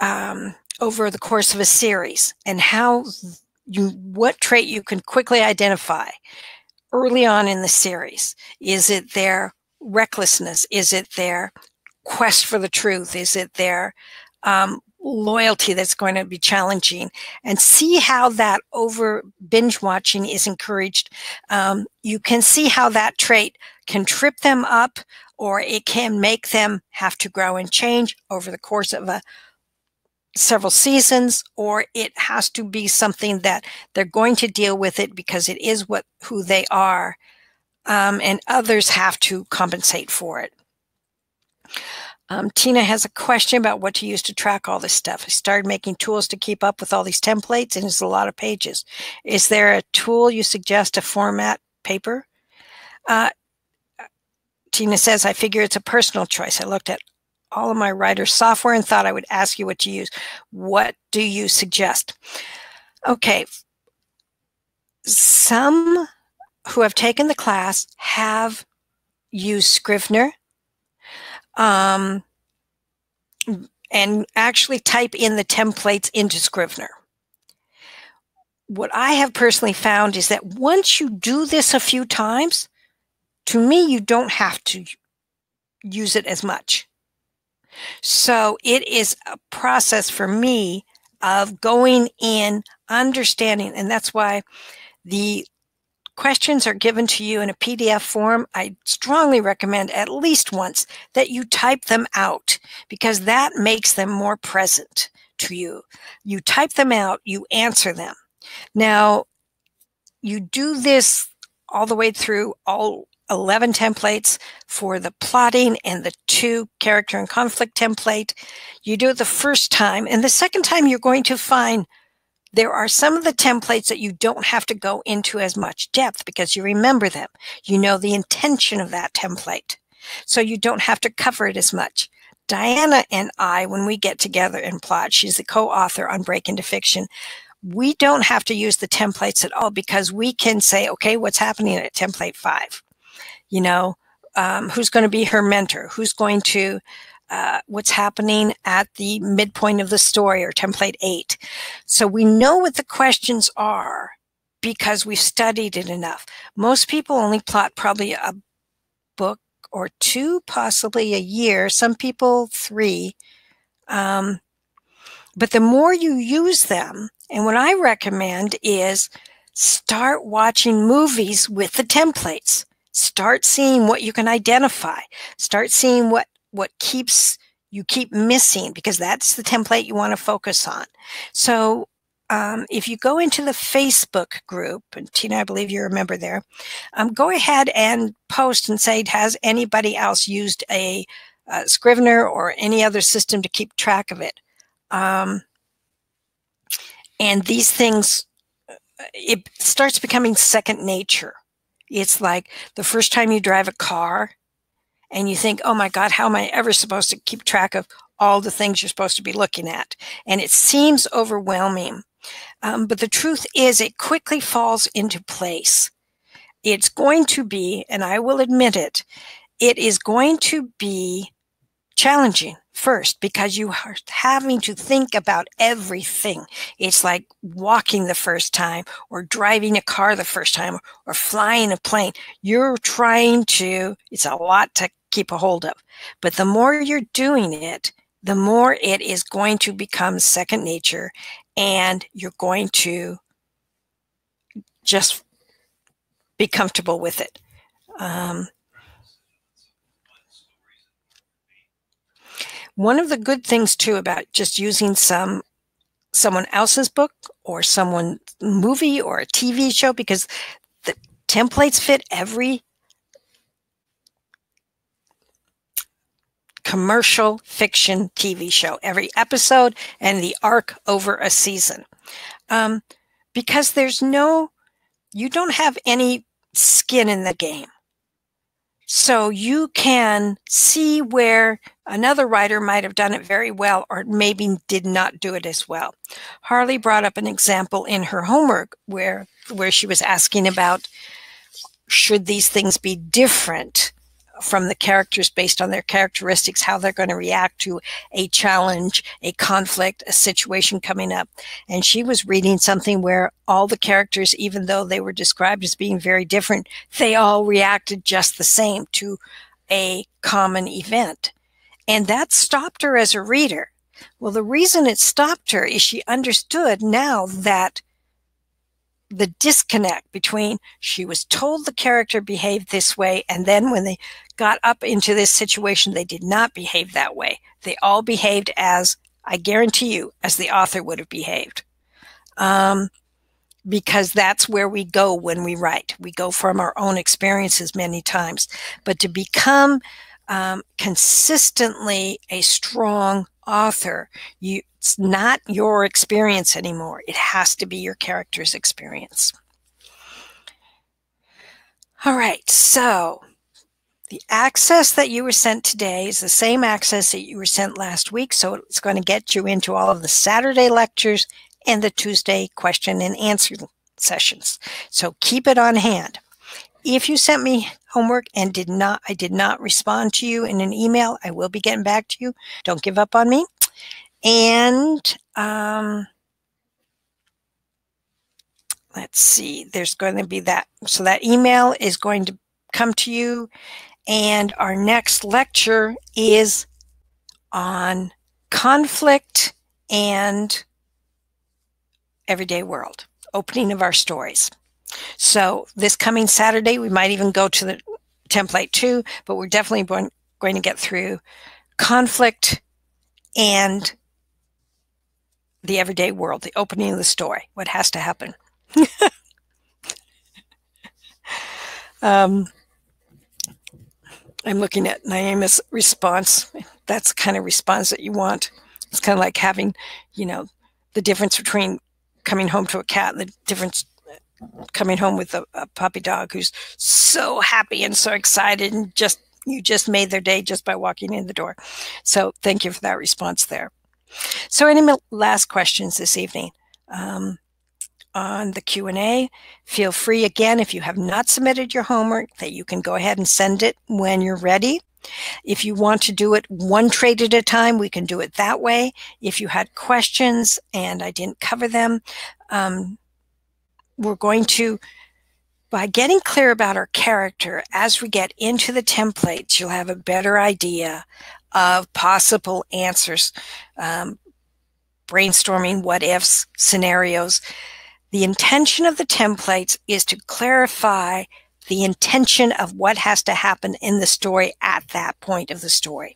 over the course of a series, and what trait you can quickly identify early on in the series. Is it their recklessness? Is it their quest for the truth? Is it their loyalty that's going to be challenging? And see how that over binge watching is encouraged. You can see how that trait can trip them up, or it can make them have to grow and change over the course of several seasons, or it has to be something that they're going to deal with it because it is who they are, and others have to compensate for it. Tina has a question about what to use to track all this stuff. I started making tools to keep up with all these templates, and it's a lot of pages. Is there a tool you suggest to format paper? Tina says, I figure it's a personal choice. I looked at all of my writer software and thought I would ask you what to use. What do you suggest? Okay. Some who have taken the class have used Scrivener. And actually type in the templates into Scrivener. What I have personally found is that once you do this a few times, to me, you don't have to use it as much. So it is a process for me of going in, understanding, and that's why the questions are given to you in a PDF form. I strongly recommend at least once that you type them out, because that makes them more present to you. You type them out, you answer them. Now, you do this all the way through all 11 templates for the plotting and the 2 character and conflict template. You do it the first time, and the second time you're going to find there are some of the templates that you don't have to go into as much depth because you remember them. You know the intention of that template, so you don't have to cover it as much. Diana and I, when we get together and plot, she's the co-author on Break Into Fiction. We don't have to use the templates at all because we can say, okay, what's happening at template 5? You know, who's going to be her mentor? Who's going to, what's happening at the midpoint of the story, or template 8? So we know what the questions are because we've studied it enough. Most people only plot probably a book or 2, possibly a year. Some people 3. But the more you use them, and what I recommend is start watching movies with the templates. Start seeing what you can identify. Start seeing what you keep missing, because that's the template you want to focus on. So if you go into the Facebook group, and Tina, I believe you're a member there, go ahead and post and say, has anybody else used a Scrivener or any other system to keep track of it? And these things, it starts becoming second nature. It's like the first time you drive a car and you think, oh my God, how am I ever supposed to keep track of all the things you're supposed to be looking at? And it seems overwhelming. But the truth is, it quickly falls into place. It's going to be, and I will admit it, it is going to be challenging first, because you are having to think about everything. It's like walking the first time, or driving a car the first time, or flying a plane. You're trying to, it's a lot to keep a hold of. But the more you're doing it, the more it is going to become second nature, and you're going to just be comfortable with it. One of the good things too about just using someone else's book or someone's movie or a TV show, because the templates fit every commercial fiction TV show, every episode, and the arc over a season. Because you don't have any skin in the game. So you can see where another writer might have done it very well, or maybe did not do it as well. Harley brought up an example in her homework where she was asking about, should these things be different from the characters based on their characteristics, how they're going to react to a challenge, a conflict, a situation coming up. And she was reading something where all the characters, even though they were described as being very different, they all reacted just the same to a common event. And that stopped her as a reader. Well, the reason it stopped her is she understood now that the disconnect between, she was told the character behaved this way, and then when they got up into this situation, they did not behave that way. They all behaved as, I guarantee you, as the author would have behaved. Because that's where we go when we write. We go from our own experiences many times. But to become consistently a strong author, it's not your experience anymore. It has to be your character's experience. All right, so the access that you were sent today is the same access that you were sent last week, so it's going to get you into all of the Saturday lectures and the Tuesday question and answer sessions. So keep it on hand. If you sent me homework and I did not respond to you in an email, I will be getting back to you. Don't give up on me. And let's see, there's going to be that. So that email is going to come to you. And our next lecture is on conflict and everyday world, opening of our stories. So this coming Saturday, we might even go to the template 2, but we're definitely going to get through conflict and the everyday world, the opening of the story, what has to happen. I'm looking at Naeema's response. That's the kind of response that you want. It's kind of like having, the difference between coming home to a cat and the difference coming home with a puppy dog who's so happy and so excited and just You just made their day just by walking in the door. So thank you for that response there. So any last questions this evening? On the Q&A, feel free again, if you have not submitted your homework, that you can go ahead and send it when you're ready. If you want to do it one trade at a time, we can do it that way. If you had questions and I didn't cover them, we're going to, by getting clear about our character, as we get into the templates, you'll have a better idea of possible answers, brainstorming what ifs, scenarios. The intention of the templates is to clarify the intention of what has to happen in the story at that point of the story.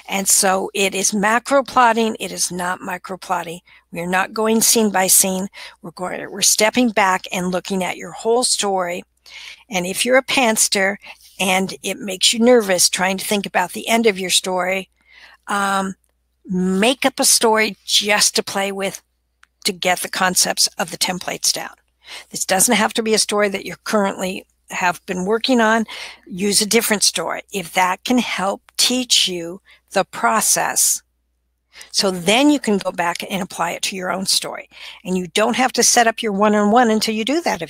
And so it is macro plotting. It is not micro plotting. We are not going scene by scene. We're stepping back and looking at your whole story. And if you're a pantster and it makes you nervous trying to think about the end of your story, make up a story just to play with, to get the concepts of the templates down. This doesn't have to be a story that you currently have been working on. Use a different story if that can help teach you the process. So then you can go back and apply it to your own story. And you don't have to set up your one-on-one until you do that.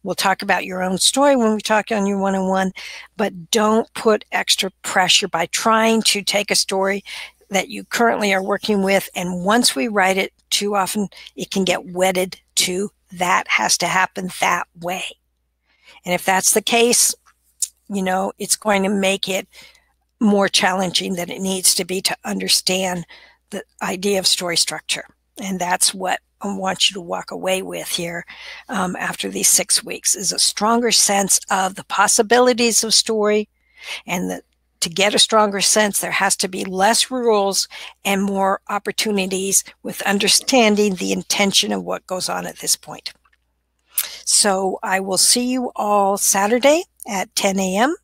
We'll talk about your own story when we talk on your one-on-one, but don't put extra pressure by trying to take a story that you currently are working with. And once we write it, too often it can get wedded to that has to happen that way. And if that's the case, it's going to make it more challenging than it needs to be to understand the idea of story structure. And that's what I want you to walk away with here after these 6 weeks, is a stronger sense of the possibilities of story. And to get a stronger sense, there has to be less rules and more opportunities with understanding the intention of what goes on at this point. So I will see you all Saturday at 10 a.m.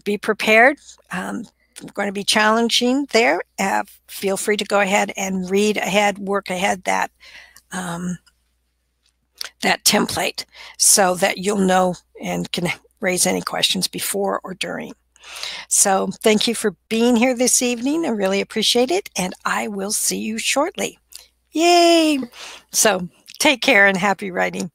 Be prepared. We're going to be challenging there. Feel free to go ahead and read ahead, work ahead that template so that you'll know and can raise any questions before or during. So thank you for being here this evening. I really appreciate it. And I will see you shortly. Yay! So take care and happy writing.